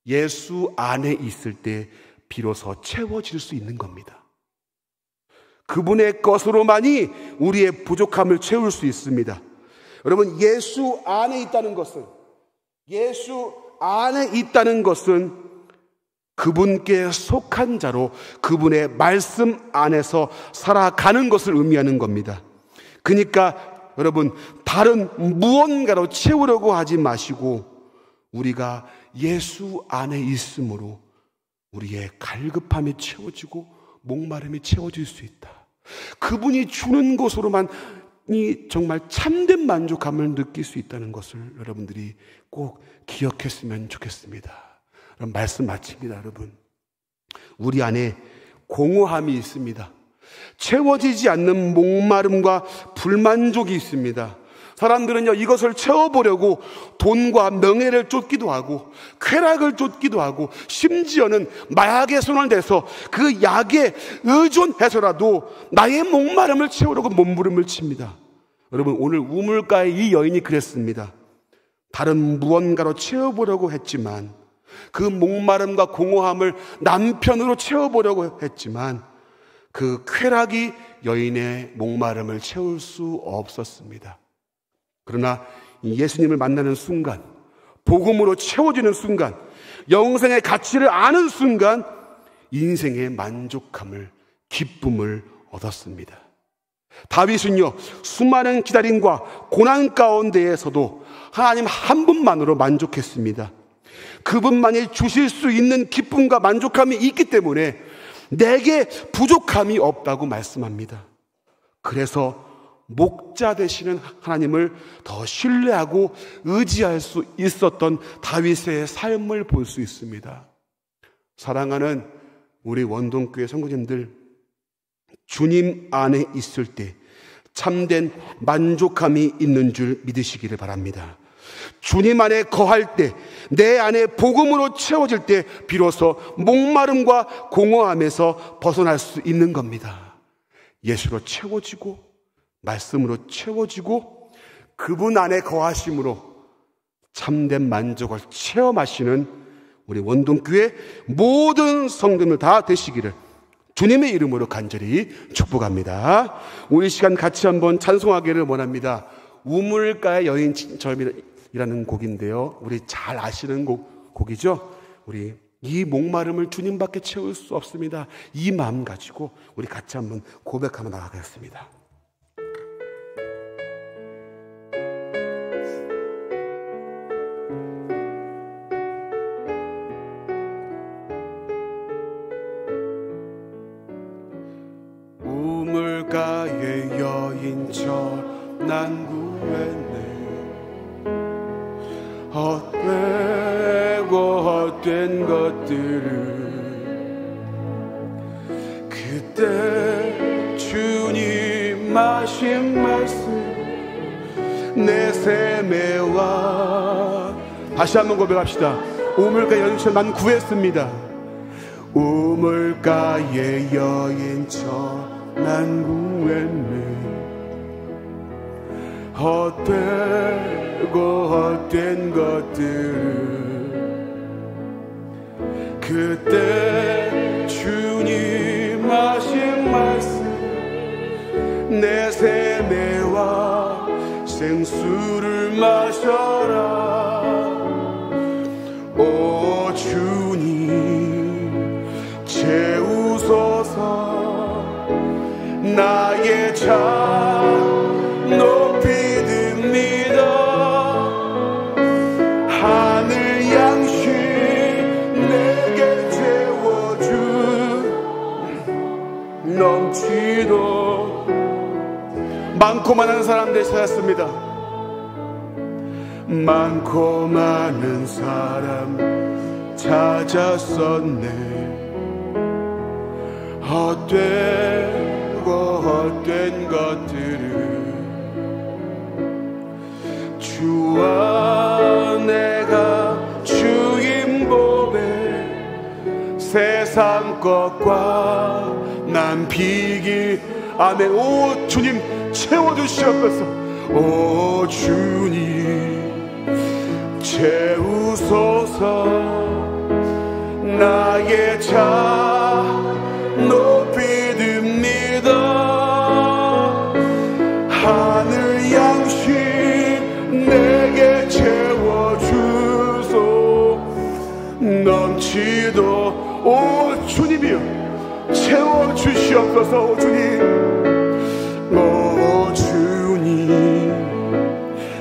예수 안에 있을 때 비로소 채워질 수 있는 겁니다. 그분의 것으로만이 우리의 부족함을 채울 수 있습니다. 여러분 예수 안에 있다는 것은 그분께 속한 자로 그분의 말씀 안에서 살아가는 것을 의미하는 겁니다. 그러니까 여러분 다른 무언가로 채우려고 하지 마시고 우리가 예수 안에 있으므로 우리의 갈급함이 채워지고 목마름이 채워질 수 있다. 그분이 주는 것으로만 이 정말 참된 만족감을 느낄 수 있다는 것을 여러분들이 꼭 기억했으면 좋겠습니다. 그럼 말씀 마칩니다. 여러분, 우리 안에 공허함이 있습니다. 채워지지 않는 목마름과 불만족이 있습니다. 사람들은요, 이것을 채워보려고 돈과 명예를 쫓기도 하고 쾌락을 쫓기도 하고 심지어는 마약에 손을 대서 그 약에 의존해서라도 나의 목마름을 채우려고 몸부림을 칩니다. 여러분, 오늘 우물가의 이 여인이 그랬습니다. 다른 무언가로 채워보려고 했지만, 그 목마름과 공허함을 남편으로 채워보려고 했지만 그 쾌락이 여인의 목마름을 채울 수 없었습니다. 그러나 예수님을 만나는 순간, 복음으로 채워지는 순간, 영생의 가치를 아는 순간 인생의 만족감을, 기쁨을 얻었습니다. 다윗은요, 수많은 기다림과 고난 가운데에서도 하나님 한 분만으로 만족했습니다. 그분만이 주실 수 있는 기쁨과 만족감이 있기 때문에 내게 부족함이 없다고 말씀합니다. 그래서 목자 되시는 하나님을 더 신뢰하고 의지할 수 있었던 다윗의 삶을 볼 수 있습니다. 사랑하는 우리 원동교회 성도님들, 주님 안에 있을 때 참된 만족함이 있는 줄 믿으시기를 바랍니다. 주님 안에 거할 때, 내 안에 복음으로 채워질 때 비로소 목마름과 공허함에서 벗어날 수 있는 겁니다. 예수로 채워지고 말씀으로 채워지고 그분 안에 거하심으로 참된 만족을 체험하시는 우리 원동교회 모든 성도들 다 되시기를 주님의 이름으로 간절히 축복합니다. 우리 시간 같이 한번 찬송하기를 원합니다. 우물가의 여인처럼이라는 곡인데요, 우리 잘 아시는 곡이죠. 우리 이 목마름을 주님밖에 채울 수 없습니다. 이 마음 가지고 우리 같이 한번 고백하며 나가겠습니다. 우물가의 여인처럼 난 구했네. 헛되고 헛된 것들을 그때 주님 하신 말씀 내 삶에 와. 다시 한번 고백합시다. 우물가의 여인처럼 난 구했습니다. 우물가의 여인처럼 난 구했네. 헛되고 헛된 것들을 그때 주님 하신 말씀 내 삶에 와 생수를 마셔라. 오 주님 채우소서. 나의 자 높이 듭니다. 하늘 양식 내게 채워주 넘치도. 많고 많은 사람들이 찾았습니다. 많고 많은 사람 찾았었네. 헛되고 헛된 것들을 주와 내가 주인 보배 세상 것과 난 비길. 아멘. 오 주님 채워주시옵소서. 오 주님 채우소서. 나의 자 높이 듭니다. 하늘 양식 내게 채워주소. 넘치도. 오 주님이여 채워주시옵소서. 오 주님. 오 주님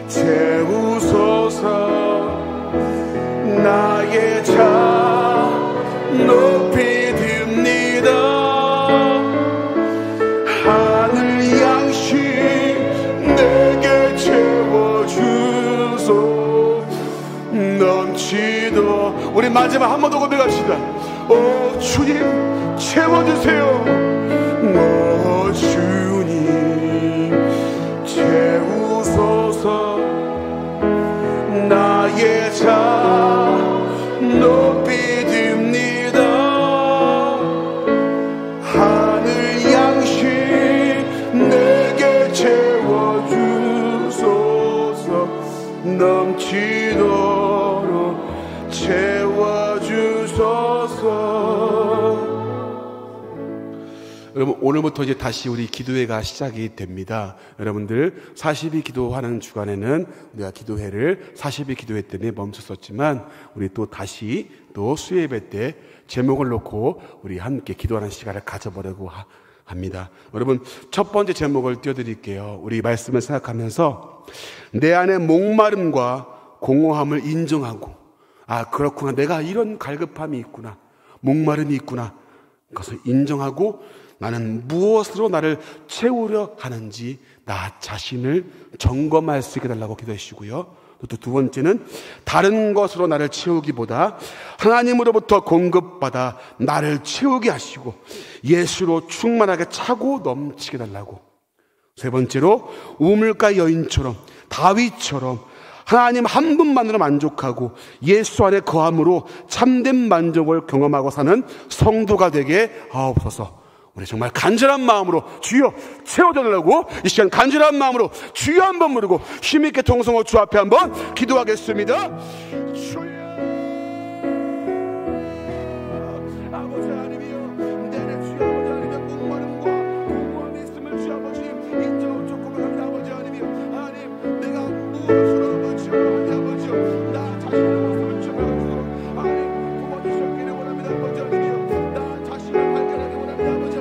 채우소서. 나의 자 높이 듭니다. 우리 마지막 한 번 더 고백합시다. 오 주님 채워주세요. 오 주님 채우소서. 나의 자 높이 듭니다. 하늘 양식 내게 채워주소서. 넘치도록 채워주소서. 여러분 오늘부터 이제 다시 우리 기도회가 시작이 됩니다. 여러분들 40일 기도하는 주간에는 우리가 기도회를 40일 기도회 때문에 멈췄었지만 우리 또 다시 또 수요예배 때 제목을 놓고 우리 함께 기도하는 시간을 가져보려고 합니다. 여러분 첫 번째 제목을 띄워드릴게요. 우리 말씀을 생각하면서 내 안에 목마름과 공허함을 인정하고 그렇구나, 내가 이런 갈급함이 있구나, 목마름이 있구나, 그것을 인정하고 나는 무엇으로 나를 채우려 하는지 나 자신을 점검할 수 있게 달라고 기도해 주시고요. 또 두 번째는 다른 것으로 나를 채우기보다 하나님으로부터 공급받아 나를 채우게 하시고 예수로 충만하게 차고 넘치게 달라고. 세 번째로 우물가 여인처럼 다윗처럼 하나님 한 분만으로 만족하고 예수 안에 거함으로 참된 만족을 경험하고 사는 성도가 되게 하옵소서. 우리 정말 간절한 마음으로 주여 채워달라고 이 시간 간절한 마음으로 주여 한번 부르고 힘있게 통성호 주 앞에 한번 기도하겠습니다. 주여 아버지 하나님이여, 내 안에 주여 아버지 하나님의 목마름과 공허함이 있음을 주여 아버지 인정하고 고백합니다. 아버지 하나님이여, 하나님 내가 무엇으로 아버지여 아버지여 나 자신의 모습을 주여 보여주도록 하나님 도와주셨기를 원합니다. 아버지 하나님이여, 나 자신을 발견하기 원합니다. 아버지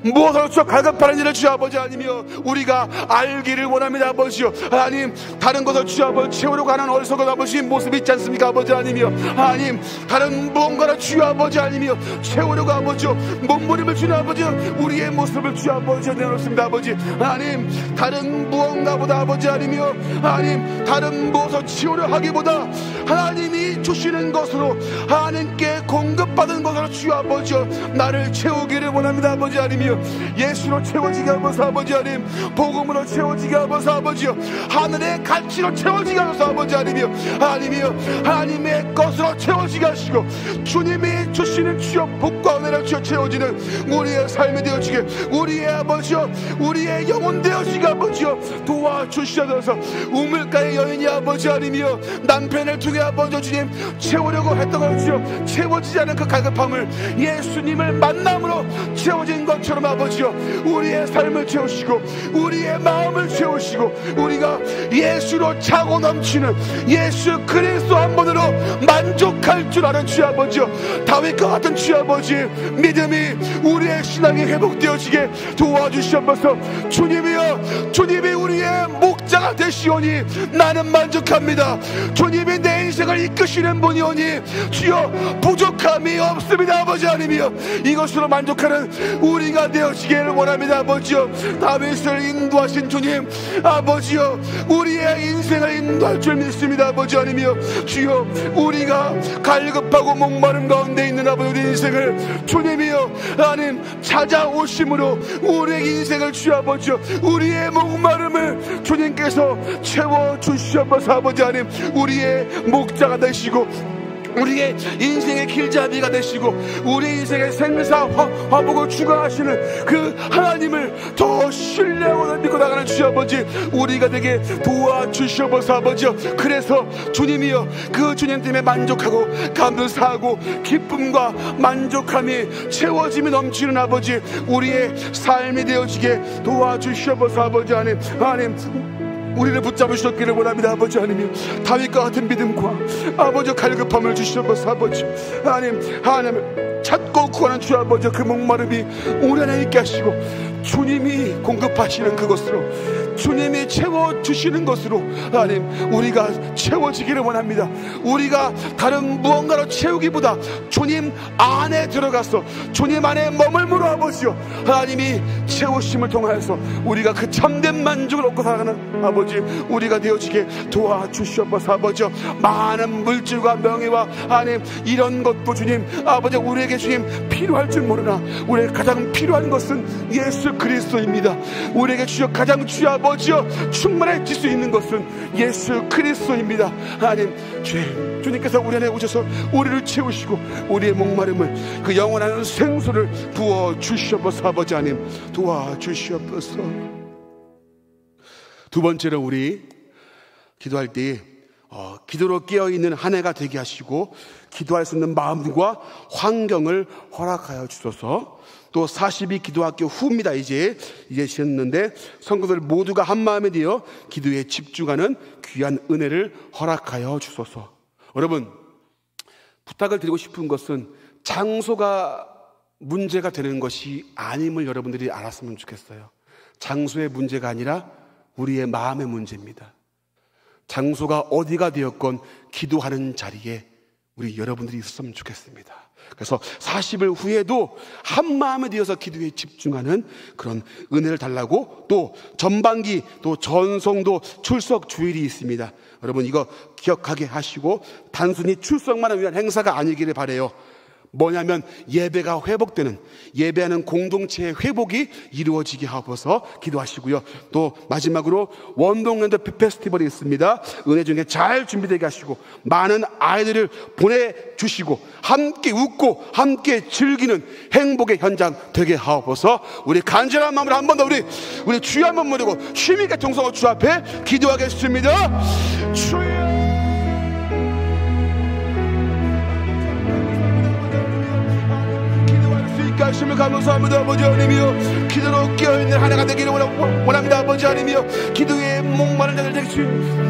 무엇으로 주여 갈급하는 일을 주여 아버지 하나님이여 우리가 알기를 원합니다. 아버지여 하나님, 다른 것을 주여 아버지 채우려고 하는 어리석은 아버지 모습이 있지 않습니까? 아버지 하나님이여, 하나님 다른 무언가를 주여 아버지 하나님이여 채우려고 아버지여 몸부림을 주는 아버지여 우리의 모습을 주여 아버지여 내놓습니다. 아버지 하나님, 다른 무언가보다 아버지 하나님이여 하나님 다른 무엇을 채우려 하기보다 하나님이 주시는 것으로 하나님께 공급받은 것으로 주여 아버지여 나를 채우기를 원합니다. 아버지 하나님이여 예수로 채워지게 하면서 아버지 하나님 복음으로 채워지게 하면서 아버지여 하늘의 가치로 채워지게 하면서 아버지 하나님이여 하나님이여 하나님의 것으로 채워지게 하시고 주님이 주시는 주여 복과 은혜를 주여 채워지는 우리의 삶이 되어지게 우리의 아버지여 우리의 영혼 되어지게 아버지여 도와주시옵소서. 우물가의 여인이 아버지 하나님이여 남편을 두게 아버지 주님 채우려고 했던 것 주여 채워지지 않은 그 갈급함을 예수님을 만남으로 채워진 것처럼 아버지여 우리의 삶을 채우시고 우리의 마음을 채우시고 우리가 예수로 차고 넘치는 예수 그리스도 한 분으로 만족할 줄 아는 주 아버지여 다윗과 같은 주 아버지 믿음이 우리의 신앙이 회복되어지게 도와주시옵소서. 주님이여 주님이 우리의 목자가 되시오니 나는 만족합니다. 주님이 내 인생을 이끄시는 분이오니 주여 부족함이 없습니다. 아버지 하나님이여 이것으로 만족하는 우리가 되어지기를 원합니다. 아버지여 다윗을 인도하신 주님 아버지여 우리의 인생을 인도할 줄 믿습니다. 아버지 하나님이여 주여 우리가 갈급하고 목마름 가운데 있는 아버지 우리 인생을 주님이여 하나님 찾아오심으로 우리의 인생을 주여 아버지여 우리의 목마름을 주님께서 채워주시옵소서. 아버지 하나님 우리의 목자가 되시고 우리의 인생의 길잡이가 되시고 우리 인생의 생사 화복을 주관하시는 그 하나님을 더 신뢰하고 믿고 나가는 주 아버지 우리가 되게 도와주시옵소서. 아버지여 그래서 주님이여 그 주님 때문에 만족하고 감사하고 기쁨과 만족함이 채워짐이 넘치는 아버지 우리의 삶이 되어지게 도와주시옵소서. 아버지 하나님 우리를 붙잡으셨기를 원합니다. 아버지 하나님 다윗과 같은 믿음과 아버지 갈급함을 주시옵소서. 아버지 하나님을 찾고 구하는 주 아버지 그 목마름이 우리 안에 있게 하시고 주님이 공급하시는 그것으로, 주님이 채워주시는 것으로 하나님 우리가 채워지기를 원합니다. 우리가 다른 무언가로 채우기보다 주님 안에 들어가서 주님 안에 머물므로 아버지요, 하나님이 채우심을 통하여서 우리가 그 참된 만족을 얻고 살아가는 아버지 우리가 되어지게 도와주시옵소서. 아버지요, 많은 물질과 명예와 하나님 이런 것도 주님 아버지 우리에게 주님 필요할 줄 모르나 우리에게 가장 필요한 것은 예수 그리스도입니다. 우리에게 주여 가장 주여 아버지여 충만해질 수 있는 것은 예수 그리스도입니다. 하나님 주님께서 우리 안에 오셔서 우리를 채우시고 우리의 목마름을 그 영원한 생수를 부어주시옵소서. 아버지 하나님 도와주시옵소서. 두 번째로 우리 기도할 때 기도로 깨어있는 한 해가 되게 하시고 기도할 수 있는 마음과 환경을 허락하여 주소서. 또 40이 기도학교 후입니다. 이제 시였는데 성도들 모두가 한 마음에 되어 기도에 집중하는 귀한 은혜를 허락하여 주소서. 여러분, 부탁을 드리고 싶은 것은 장소가 문제가 되는 것이 아님을 여러분들이 알았으면 좋겠어요. 장소의 문제가 아니라 우리의 마음의 문제입니다. 장소가 어디가 되었건 기도하는 자리에 우리 여러분들이 있었으면 좋겠습니다. 그래서 40일 후에도 한 마음에 되어서 기도에 집중하는 그런 은혜를 달라고, 또 전반기 또 전성도 출석 주일이 있습니다. 여러분 이거 기억하게 하시고 단순히 출석만을 위한 행사가 아니기를 바라요. 뭐냐면 예배가 회복되는, 예배하는 공동체의 회복이 이루어지게 하옵소서 기도하시고요. 또 마지막으로 원동연대 페스티벌이 있습니다. 은혜 중에 잘 준비되게 하시고 많은 아이들을 보내주시고 함께 웃고 함께 즐기는 행복의 현장 되게 하옵소서. 우리 간절한 마음으로 한 번 더 우리 주여 한번 모르고 힘있게 동성호 주 앞에 기도하겠습니다. 주여, 하심을 감사합니다. 아버지 하나님이여, 기도로 깨어있는 한 해가 되기를 원합니다. 아버지 하나님이여, 기도에 목마른 자들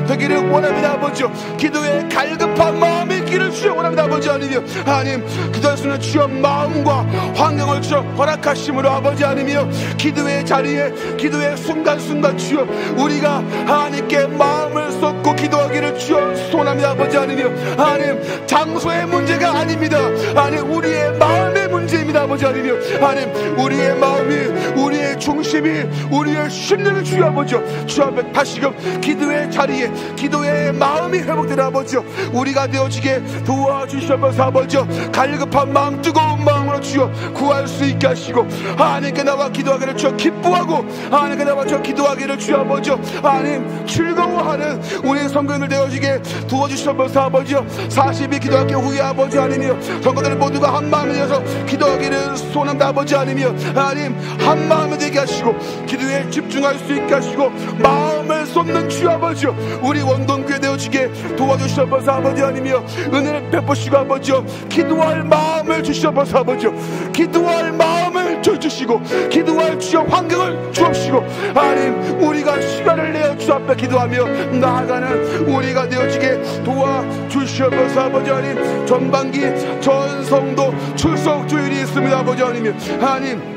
되기를 원합니다. 아버지요, 기도에 갈급한 마음이 있기를 주여 원합니다. 아버지 하나님이여, 하나님 기도할 수 있는 주여 마음과 환경을 주여 허락하심으로 아버지 하나님이여, 기도의 자리에 기도의 순간순간 주여 우리가 하나님께 마음을 쏟고 기도하기를 주여 소원합니다. 아버지 하나님이여, 하나님 장소의 문제가 아닙니다. 하나님 우리의 마음의 문제입니다. 아버지 하나님, 하나님 우리의 마음이, 우리의 중심이, 우리의 심령을 주여 아버지요 주 앞에 다시금 기도의 자리에 기도의 마음이 회복되는 아버지요 우리가 되어지게 도와주시옵소서. 아버지요 갈급한 마음, 뜨거운 마음으로 주여 구할 수 있게 하시고 하나님께 나와 기도하기를 주여 기뻐하고 하나님께 나와 저 기도하기를 주여 아버지요 하나님 즐거워하는 우리 성도들 되어지게 도와주시옵소서. 아버지요 40일 기도학교 후에 아버지 하나님이요 성도들 모두가 한 마음에 되어서 기도하기를 소원합니다. 아버지 하나님이여, 하나님 한 마음에 되게 하시고 기도에 집중할 수 있게 하시고 마음을 쏟는 주 아버지여 우리 원동교회 되어지게 도와주시옵소서. 아버지 하나님이여 은혜를 베푸시고 아버지여 기도할 마음을 주시옵소서. 아버지여 기도할 마음을 주시고 기도할 주여 환경을 주옵시고 하나님 우리가 시간을 내어 주 앞에 기도하며 나아가는 우리가 되어지게 도와주시옵소서. 아버지 하나님 전반기 전성도 출석 주일이 있습니다. 아버지 하나님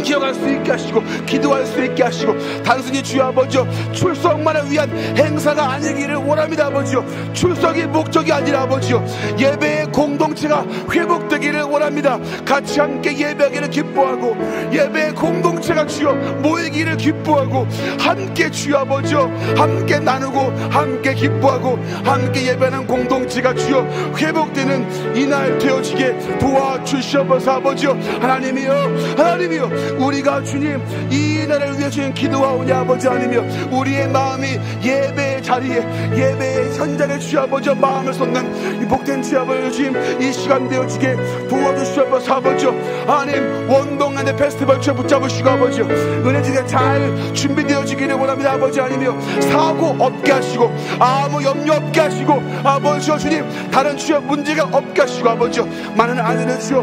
기억할 수 있게 하시고 기도할 수 있게 하시고 단순히 주여 아버지여 출석만을 위한 행사가 아니기를 원합니다. 아버지여 출석이 목적이 아니라 아버지여 예배의 공동체가 회복되기를 원합니다. 같이 함께 예배하기를 기뻐하고 예배의 공동체가 주여 모이기를 기뻐하고 함께 주여 아버지여 함께 나누고 함께 기뻐하고 함께 예배하는 공동체가 주여 회복되는 이날 되어지게 도와주시옵소서. 아버지여 하나님이여 우리가 주님 이 날을 위해 주님 기도하오니 아버지 하나님이여 우리의 마음이 예배의 자리에 예배의 현장에 주여 아버지여 마음을 쏟는 이 복된 주여 아버지 주님 이 시간 되어지게 도와주시옵소서. 아버지여 하나님 원동안의 페스티벌 주여 붙잡으시고 아버지여 은혜지게 잘 준비되어지기를 원합니다. 아버지 하나님이여 사고 없게 하시고 아무 염려 없게 하시고 아버지여 주님 다른 주여 문제가 없게 하시고 아버지여 많은 아이들을 주여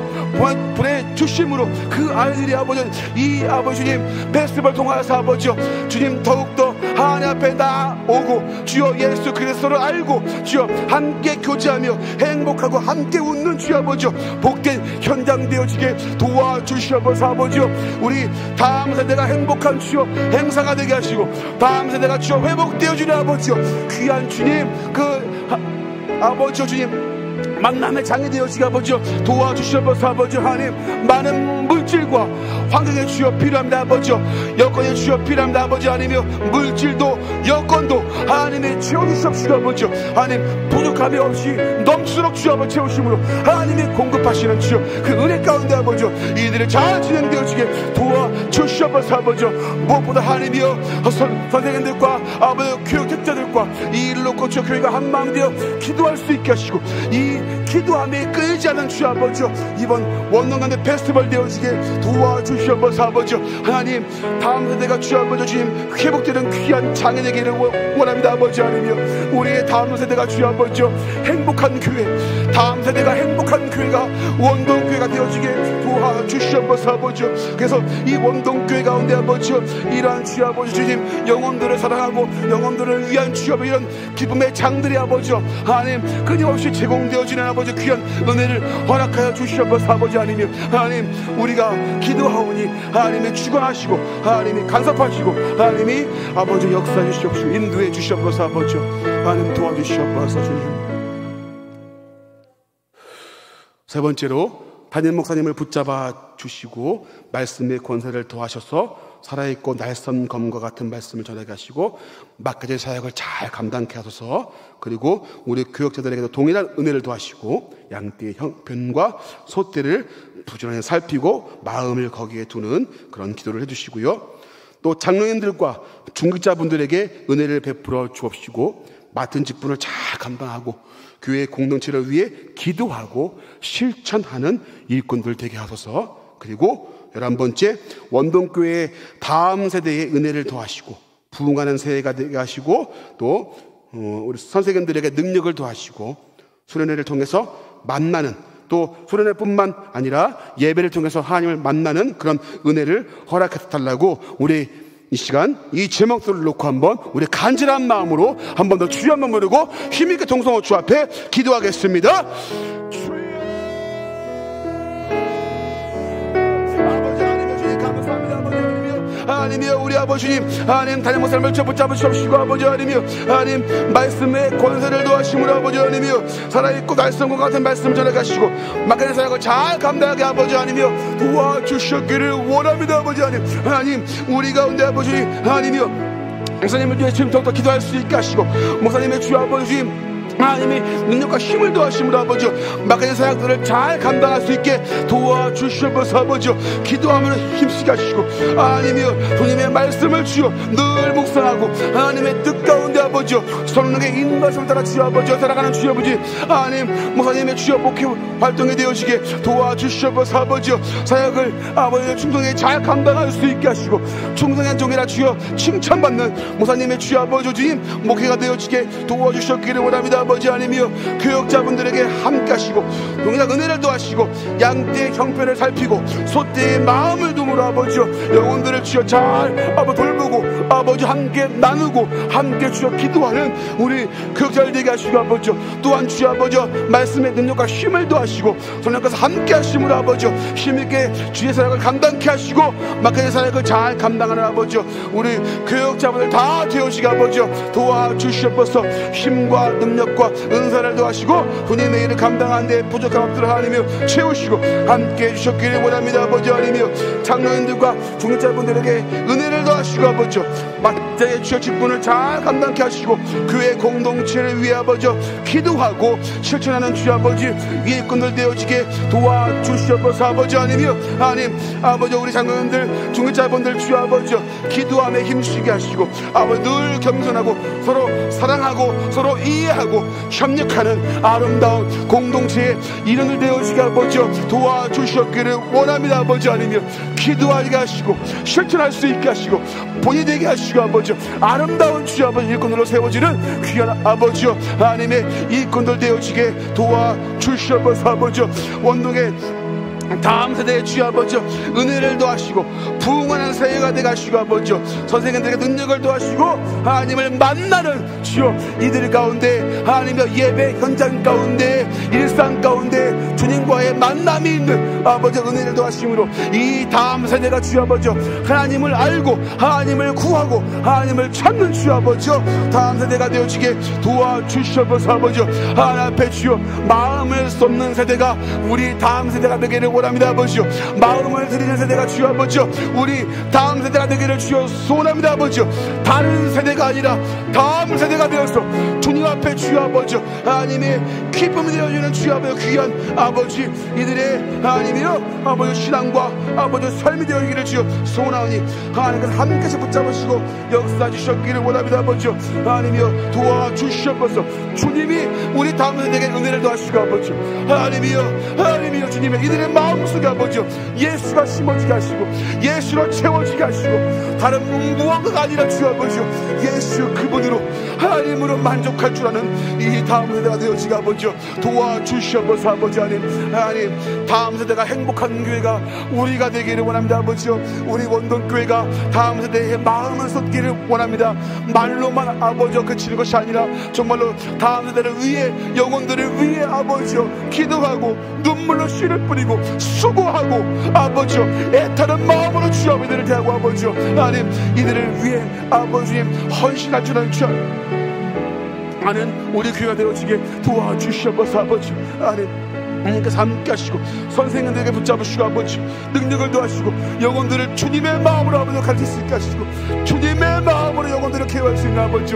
보내주심으로 그 아이들이 아버지여 하는 이 아버지 주님 페스티벌 통하여서 아버지요 주님 더욱더 하나님 앞에 나오고 주여 예수 그리스도를 알고 주여 함께 교제하며 행복하고 함께 웃는 주여 아버지요 복된 현장 되어지게 도와주시옵소서. 아버지요 우리 다음 세대가 행복한 주여 행사가 되게 하시고 다음 세대가 주여 회복되어지는 아버지요 귀한 주님 아버지요 주님 만남의 장이 되어지게 아버지요 도와주시옵소서. 아버지요 하나님 많은 물질과 환경에 주여 필요합니다. 아버지요 여건에 주여 필요합니다. 아버지 하나님이요 물질도 여건도 하나님이 채워주시옵시고 아버지요 하나님 부족함이 없이 넘수록 주여 아버지 채우심으로 하나님이 공급하시는 주여 그 은혜 가운데 아버지요 이들이 잘 진행되어지게 도와주시옵소서. 아버지요 무엇보다 하나님이요 선생님들과 아버지요 교육적자들과 이 일을 놓고 주여 교회가 한마음되어 기도할 수 있게 하시고 이 기도함에 끊이지 않는 주여 아버지요 이번 원동간의 페스티벌 되어지게 도와주시옵소서. 아버지요 하나님 다음 세대가 주여 아버지 주님 회복되는 귀한 장이 되기를 원합니다. 아버지 하나님이요 우리의 다음 세대가 주여 아버지요 행복한 교회 다음 세대가 행복한 교회가 원동교회가 되어지게 도와주시옵소서. 아버지요 그래서 이 원동교회 가운데 아버지요 이러한 주여 아버지 주님 영혼들을 사랑하고 영혼들을 위한 주여 이런 기쁨의 장들이 아버지요 하나님 끊임없이 제공되어지는 아버지 귀한 은혜를 허락하여 주시옵소서. 아버지 하나님이요 하나님 우리가 기도하오니 하나님이 주관하시고 하나님이 간섭하시고 하나님이 아버지 역사해 주시옵시고 인도해 주시옵소서. 아버지 하나님 도와주시옵소서. 주님 세 번째로 담임 목사님을 붙잡아 주시고 말씀의 권세를 더하셔서 살아있고 날선 검과 같은 말씀을 전하게 하시고 막가지 사역을 잘 감당케 하소서. 그리고 우리 교역자들에게도 동일한 은혜를 더하시고 양떼의 형편과 소떼를 부지런히 살피고 마음을 거기에 두는 그런 기도를 해주시고요. 또 장로님들과 중직자분들에게 은혜를 베풀어 주옵시고 맡은 직분을 잘 감당하고 교회 공동체를 위해 기도하고 실천하는 일꾼들 되게 하소서. 그리고 11번째 원동교회의 다음 세대의 은혜를 더하시고 부흥하는 세대가 되게 하시고 또 우리 선생님들에게 능력을 더하시고 수련회를 통해서 만나는 또 수련회뿐만 아니라 예배를 통해서 하나님을 만나는 그런 은혜를 허락해 달라고 우리 이 시간 이 제목들을 놓고 한번 우리 간절한 마음으로 한 번 더 주여 한번 부르고 힘있게 동성호 주 앞에 기도하겠습니다. 하나님이여 우리 아버지님 하나님 담임 목사님을 붙잡으시옵시고 아버지 하나님이여 하나님 말씀의 권세를 더하심으로 아버지 하나님이여 살아있고 날선과 같은 말씀 전해가시고 막간의 사역을 잘 감당하게 아버지 하나님이여 도와주셨기를 원합니다. 아버지 하나님 우리 가운데 아버지 하나님이여 목사님을 위해 지금부터 기도할 수 있게 하시고 목사님의 주 아버지 하나님이 능력과 힘을 더하심으로 아버지요 막간의 사역들을 잘 감당할 수 있게 도와주시옵소서. 아버지요 기도하면 힘쓰게 하시고 하나님이여 주님의 말씀을 주여 늘 묵상하고 하나님의 뜻 가운데 아버지요 성령의 인도하심을 따라 주여 아버지요 살아가는 주여 아버지 하나님 목사님의 주여 목회 활동에 되어지게 도와주시옵소서. 아버지요 사역을 아버지의 충성에 잘 감당할 수 있게 하시고 충성한 종이라 주여 칭찬받는 목사님의 주여 아버지 주님 목회가 되어지게 도와주셨기를 원합니다. 아버지 하나님이여 교역자분들에게 함께 하시고 동일한 은혜를 더하시고 양떼의 형편을 살피고 소떼의 마음을 두므로 아버지여 영혼들을 주여 잘 돌보고 아버지 함께 나누고 함께 주여 기도하는 우리 교역자를 되게 하시고 아버지여 또한 주여 아버지여 말씀의 능력과 힘을 더하시고 성령께서 함께 하심으로 아버지여 힘있게 주의 사역을 감당케 하시고 막간의 사역을 잘 감당하는 아버지여 우리 교역자분들 다 되어지게 아버지여 도와주시옵소서. 힘과 능력과 은사를 더하시고 주님의 일을 감당하는 데 부족한 것들을 하나님이여 채우시고 함께 해주셨기를 원합니다. 아버지 하나님이여 장로님들과 중직자분들에게 은혜를 더하시고 아버지여 막자의 주여 직분을 잘 감당케 하시고 교회 공동체를 위해 아버지여 기도하고 실천하는 주여 아버지 위에꾼들 되어지게 도와주시옵소서. 아버지 하나님이여 하나님 아버지 우리 장로님들 중직자분들 주여 아버지여 기도함에 힘쓰게 하시고 아버지 늘 겸손하고 서로 사랑하고 서로 이해하고 협력하는 아름다운 공동체의 일원을 되어지게 아버지여 도와주셨기를 원합니다. 아버지 하나님이여 기도하게 하시고 실천할 수 있게 하시고 본이 되게 하시고 아버지여 아름다운 주여 아버지 일꾼으로 세워지는 귀한 아버지여 하나님의 일꾼들 되어지게 도와주시옵소서. 아버지여 원동의 다음 세대의 주여 아버지 은혜를 더하시고 부흥하는 세대가 되게 하시고 아버지 선생님들에게 능력을 더하시고 하나님을 만나는 주여 이들 가운데 하나님의 예배 현장 가운데 일상 가운데 주님과의 만남이 있는 아버지 은혜를 더하심으로 이 다음 세대가 주여 아버지 하나님을 알고 하나님을 구하고 하나님을 찾는 주여 아버지 다음 세대가 되어지게 도와주시옵소서 아버지 하나님 앞에 주여 마음을 쏟는 세대가 우리 다음 세대가 되기를 원합니다 아버지 마음을 드리는 세대가 주여 아버지 우리 다음 세대가 되기를 주여 소원합니다 아버지 다른 세대가 아니라 다음 세대가 되어서 주님 앞에 주여 아버지 하나님의 기쁨이 되어주는 주여 아버지 귀한 아버지 이들의 하나님이여 아버지 신앙과 아버지 삶이 되어지기를 주여 소원하오니 하나님께서 함께서 붙잡으시고 역사 주셨기를 원합니다 아버지 하나님이여 도와주시옵소서 주님이 우리 다음 세대에게 은혜를 더하시고 아버지 하나님이여 주님의 이들의 마음속에 아버지 예수가 심어지게 하시고 예수로 채워지게 하시고 다른 무언가가 아니라 주여 아버지 예수 그분으로 하나님으로 만족할 줄 아는 이 다음 세대가 되어지게 아버지 도와주시옵소서 아버지 하나님 다음 세대가 행복한 교회가 우리가 되기를 원합니다 아버지 우리 원동교회가 다음 세대의 마음을 쏟기를 원합니다 말로만 아버지 그치는 것이 아니라 정말로 다음 세대를 위해 영혼들을 위해 아버지 기도하고 눈물로 씨를 뿌리고 수고하고 아버지 애타는 마음으로 주여 이들을 대하고 아버지 하나님 이들을 위해 아버지님 헌신할 줄 아는 아는 우리 교회가 되어지게 도와주시옵소서 아버지 하나님께서 함께 하시고 선생님들에게 붙잡으시고 아버지 능력을 더하시고 영혼들을 주님의 마음으로 아버지 가르칠 수 있게 하시고 주님의 마음으로 영혼들을 케어할 수 있는 아버지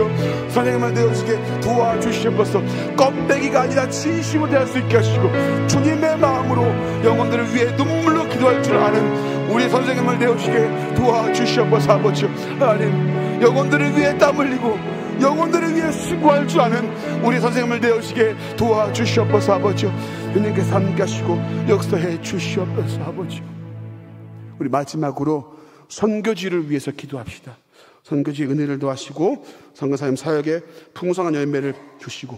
선생님을 되어지게 도와주시옵소서 껍데기가 아니라 진심으로 대할 수 있게 하시고 주님의 마음으로 영혼들을 위해 눈물로 기도할 줄 아는 우리 선생님을 되어지게 도와주시옵소서 아버지 하나님 영혼들을 위해 땀 흘리고 영혼들을 위해 수고할 줄 아는 우리 선생님을 되어지게 도와주시옵소서 아버지 주님께서 함께 하시고 역사해 주시옵소서 아버지 우리 마지막으로 선교지를 위해서 기도합시다 선교지의 은혜를 더하시고 선교사님 사역에 풍성한 열매를 주시고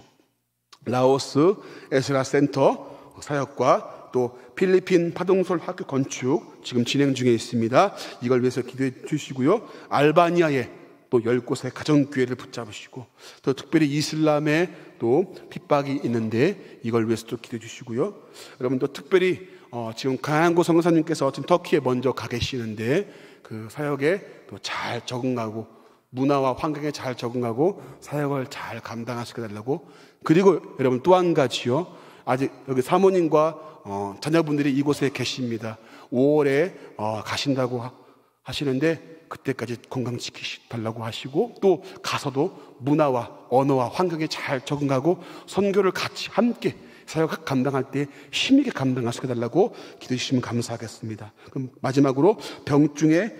라오스 에스라 센터 사역과 또 필리핀 파동솔 학교 건축 지금 진행 중에 있습니다 이걸 위해서 기도해 주시고요 알바니아에 또 10곳의 가정교회를 붙잡으시고 또 특별히 이슬람에 또 핍박이 있는데 이걸 위해서 또 기도해 주시고요 여러분 또 특별히 지금 강한구 선교사님께서 지금 터키에 먼저 가 계시는데 그 사역에 또 잘 적응하고 문화와 환경에 잘 적응하고 사역을 잘 감당하시게 달라고 그리고 여러분 또 한 가지요 아직 여기 사모님과 자녀분들이 이곳에 계십니다 5월에 가신다고 하시는데 그때까지 건강 지키달라고 하시고 또 가서도 문화와 언어와 환경에 잘 적응하고 선교를 같이 함께 사역 감당할 때 힘있게 감당하시게 달라고 기도해 주시면 감사하겠습니다. 그럼 마지막으로 병중의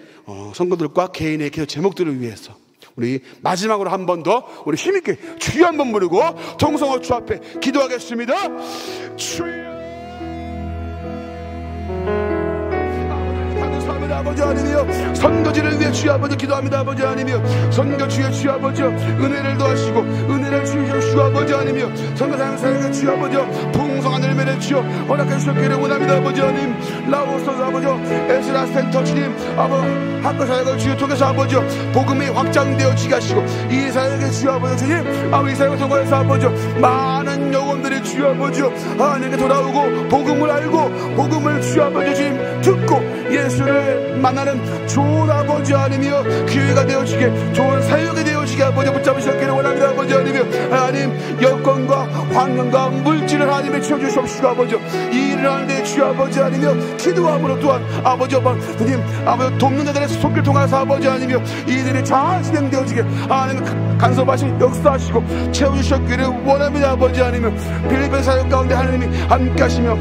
성도들과 개인의 기도 제목들을 위해서 우리 마지막으로 한 번 더 우리 힘있게 주여 한번 부르고 동성호 주 앞에 기도하겠습니다. 주여 아버지 하나님이여 선교지를 위해 주여 아버지 기도합니다 아버지 하나님이여 선교지에 주여 아버지 은혜를 더하시고 은혜를 주여 주 아버지 하나님이여 선교사님 사역에 주여 아버지 풍성한 열매를 주여 허락해 주셨기를 원합니다 아버지 하나님 라오스 아버지 에스라 센터 주님 아버지 학교 사역을 주여 통해서 아버지 복음이 확장되어지게 하시고 이 사역에 주여 아버지 주님 아버지 이 사역을 통해서 아버지 많은 영혼들이 주여 아버지 하나님께 돌아오고 복음을 알고 복음을 주여 아버지 주님 듣고 예수를 만나는 좋은 아버지 하나님이여 기회가 되어지게 좋은 사역이 되어지게 아버지 붙잡으셨기를 원합니다 아버지 하나님이여 하나님 여건과 환경과 물질을 하나님의 채워주시옵시고 아버지 이 일을 하는데 주여 아버지 하나님이여 기도함으로 또한 아버지 주님 아버지 돕는 자들의 손길 통해서 아버지 하나님이여 이들이 잘 진행되어지게 하나님 간섭하시고 역사하시고 채워주셨기를 원합니다 아버지 하나님이여 필리핀 사역 가운데 하나님이 함께 하시며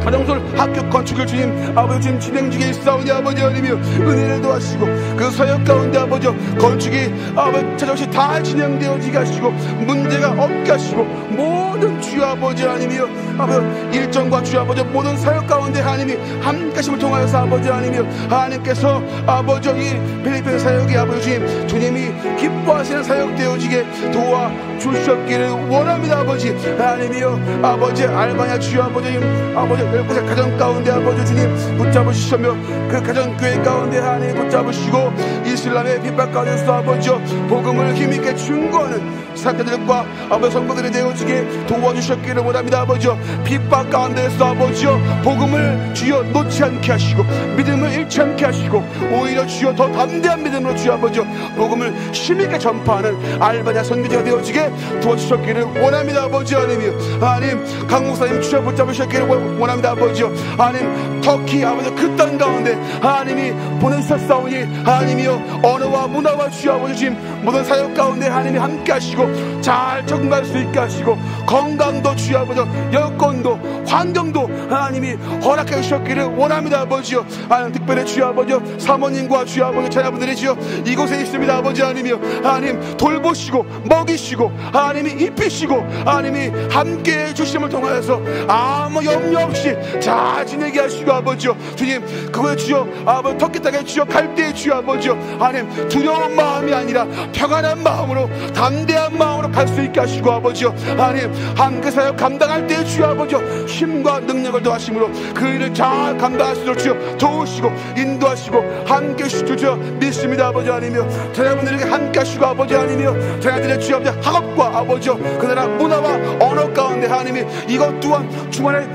가정솔 학교 건축을 주님 아버지 주님 진행 중에 있사오니 아버지 하나님이여 은혜를 도와주시고 그 사역 가운데 아버지 건축이 아버지 차정시 다 진행되어지게 하시고 문제가 없게 하시고 모든 주여 아버지 하나님이여 아버지 일정과 주여 아버지 모든 사역 가운데 하나님이 함께 하심을 통하여서 아버지 하나님이여 하나님께서 아버지 이 필리핀 사역이 아버지 주님이 기뻐하시고 원하시는 사역 되어지게 도와주셨기를 원합니다. 아버지 하나님이여, 아버지 알바냐 주여 아버지, 아버지 10곳의 가정 가운데 아버지 주님 붙잡으시며 그 가정교회 가운데 하나님 붙잡으시고 이슬람의 핍박 가운데서 아버지 복음을 힘있게 증거하는 사람들과 아버지 성도들이 되어지게 도와주셨기를 원합니다. 아버지 핍박 가운데서 아버지 복음을 주여 놓지 않게 하시고 믿음을 잃지 않게 하시고 오히려 주여 더 담대한 믿음으로 주여 아버지 복음을 힘있게 전파하는 알바냐 선교지가 되어지게 도와주셨기를 원합니다. 아버지 하나님 강 목사님 주여 붙잡으셨기를 원합니다. 아버지 하나님 터키 아버지 그 땅 가운데 하나님이 보내주셨사오니 하나님이여 언어와 문화와 주여 아버지 주님 모든 사역 가운데 하나님이 함께 하시고 잘 적응할 수 있게 하시고 건강도 주여 아버지 여건도 환경도 하나님이 허락해 주셨기를 원합니다. 아버지요 하나님 특별히 주여 아버지 사모님과 주여 아버지 자녀분들이 주여 이곳에 있습니다. 아버지 하나님이요 하나님 돌보시고 먹이시고 하나님이 입히시고 하나님이 함께 해주심을 통하여서 아무 염려 없이 잘 지내게 하시고 아버지요 주님 그거에 주여 아버지 터키 땅에 주여 갈 때에 주여 아버지요 하나님 두려운 마음이 아니라 평안한 마음으로 담대한 마음으로 갈 수 있게 하시고 아버지요 하나님 함께 사역 감당할 때에 주여 아버지요 힘과 능력을 더하심으로 그 일을 잘 감당할 수 있도록 주여 도우시고 인도하시고 함께 해주시고 주여 믿습니다. 아버지 하나님이요 자녀분들에게 함께 하시고 아버지 하나님이요 자녀들의 주여 아버지 학업과 아버지요 그 나라 문화와 언어 가운데 하나님이 이것 또한 주만의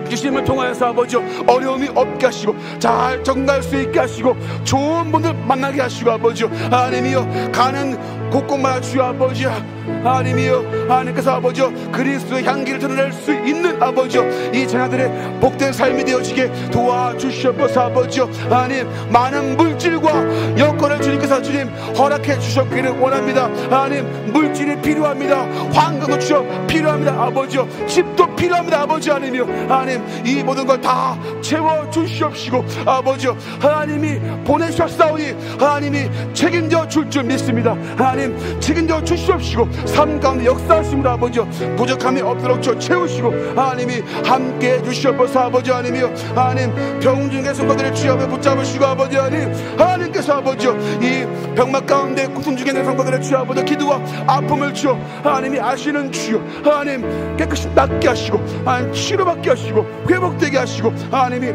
주심을 통하여서 아버지 어려움이 없게 하시고 잘 적응할 수 있게 하시고 좋은 분들 만나게 하시고 아버지 하나님이여 가는 곳곳마다 주여 아버지 하나님이여 하나님께서 아버지 그리스도의 향기를 드러낼 수 있는 아버지 이 자녀들의 복된 삶이 되어지게 도와주시옵소서. 아버지 하나님 많은 물질과 여건을 주님께서 주님 허락해 주셨기를 원합니다. 하나님 물질이 필요합니다. 환경도 주여 필요합니다. 아버지 집도 필요합니다. 아버지 하나님이여 하나님 이 모든 걸 다 채워주시옵시고 아버지 하나님이 보내셨사오니 하나님이 책임져 줄 줄 믿습니다. 하나님 책임져 주시옵시고 삶 가운데 역사하심으로 아버지 부족함이 없도록 채우시고 하나님이 함께 해주시옵소서. 아버지 하나님이여 하나님 병중의 성도들의 주여 붙잡으시고 아버지 하나님께서 아버지 이 병막 가운데 고통 중에 있는 성도들의 주여 아버지 기도와 아픔을 주여 하나님이 아시는 주여 하나님 깨끗이 낫게 하시고 하나님 치료받게 하시고 회복되게 하시고 하나님이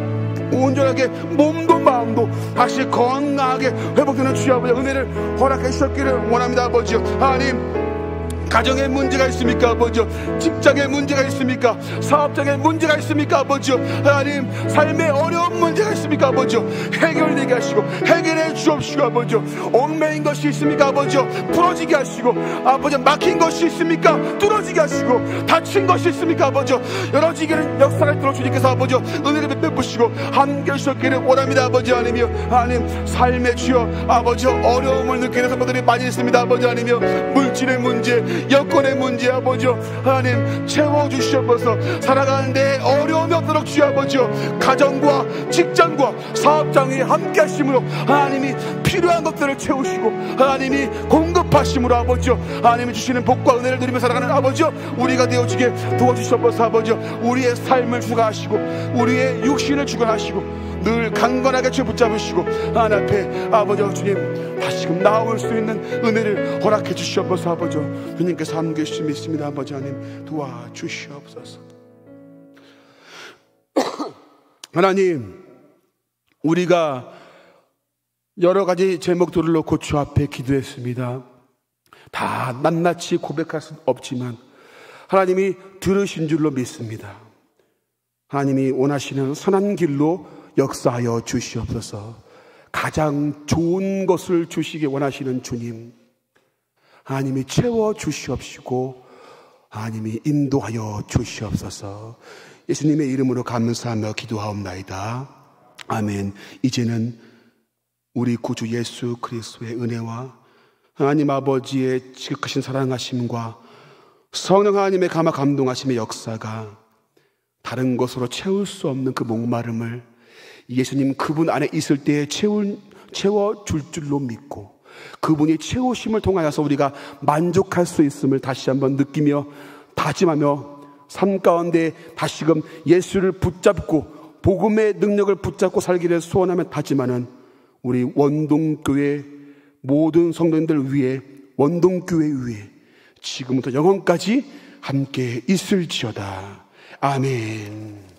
온전하게 몸도 마음도 다시 건강하게 회복되는 주여 아버지 은혜를 허락해 주셨기를 원합니다. 아버지 하나님 가정에 문제가 있습니까 아버지 직장에 문제가 있습니까 사업장에 문제가 있습니까 아버지 하나님 삶에 어려운 문제가 있습니까 아버지 해결되게 하시고 해결해 주옵시고 아버지 얽매인 것이 있습니까 아버지 풀어지게 하시고 아버지 막힌 것이 있습니까 뚫어지게 하시고 다친 것이 있습니까 아버지 열어지기를 역사를 들어 주님께서 아버지 은혜를 베푸시고 함께 하셨기를 원합니다. 아버지 하나님이여 하나님 삶의 주여 아버지 어려움을 느끼는 성도들이 많이 있습니다. 아버지 하나님이여 물질의 문제 여건의 문제 아버지 하나님 채워주시옵소서. 살아가는데 어려움이 없도록 주여 아버지 가정과 직장과 사업장에 함께 하심으로 하나님이 필요한 것들을 채우시고 하나님이 공급하심으로 아버지 하나님이 주시는 복과 은혜를 누리며 살아가는 아버지 우리가 되어지게 도와주시옵소서. 아버지 우리의 삶을 주관하시고 우리의 육신을 주관하시고 늘 강건하게 죄 붙잡으시고 하나님 앞에 아버지 주님 다시금 나올 수 있는 은혜를 허락해 주시옵소서. 아버지 주님께서 함께 해주시면 믿습니다. 아버지 하나님 도와주시옵소서. 하나님 우리가 여러 가지 제목들을 놓고 주 앞에 기도했습니다. 다 낱낱이 고백할 수는 없지만 하나님이 들으신 줄로 믿습니다. 하나님이 원하시는 선한 길로 역사하여 주시옵소서. 가장 좋은 것을 주시기 원하시는 주님 하나님이 채워주시옵시고 하나님이 인도하여 주시옵소서. 예수님의 이름으로 감사하며 기도하옵나이다. 아멘. 이제는 우리 구주 예수 그리스도의 은혜와 하나님 아버지의 지극하신 사랑하심과 성령 하나님의 감화 감동하심의 역사가 다른 것으로 채울 수 없는 그 목마름을 예수님 그분 안에 있을 때에 채워줄 줄로 믿고 그분이 채우심을 통하여서 우리가 만족할 수 있음을 다시 한번 느끼며 다짐하며 삶 가운데 다시금 예수를 붙잡고 복음의 능력을 붙잡고 살기를 소원하며 다짐하는 우리 원동교회 모든 성도님들 위해, 원동교회 위해 지금부터 영원까지 함께 있을지어다. 아멘.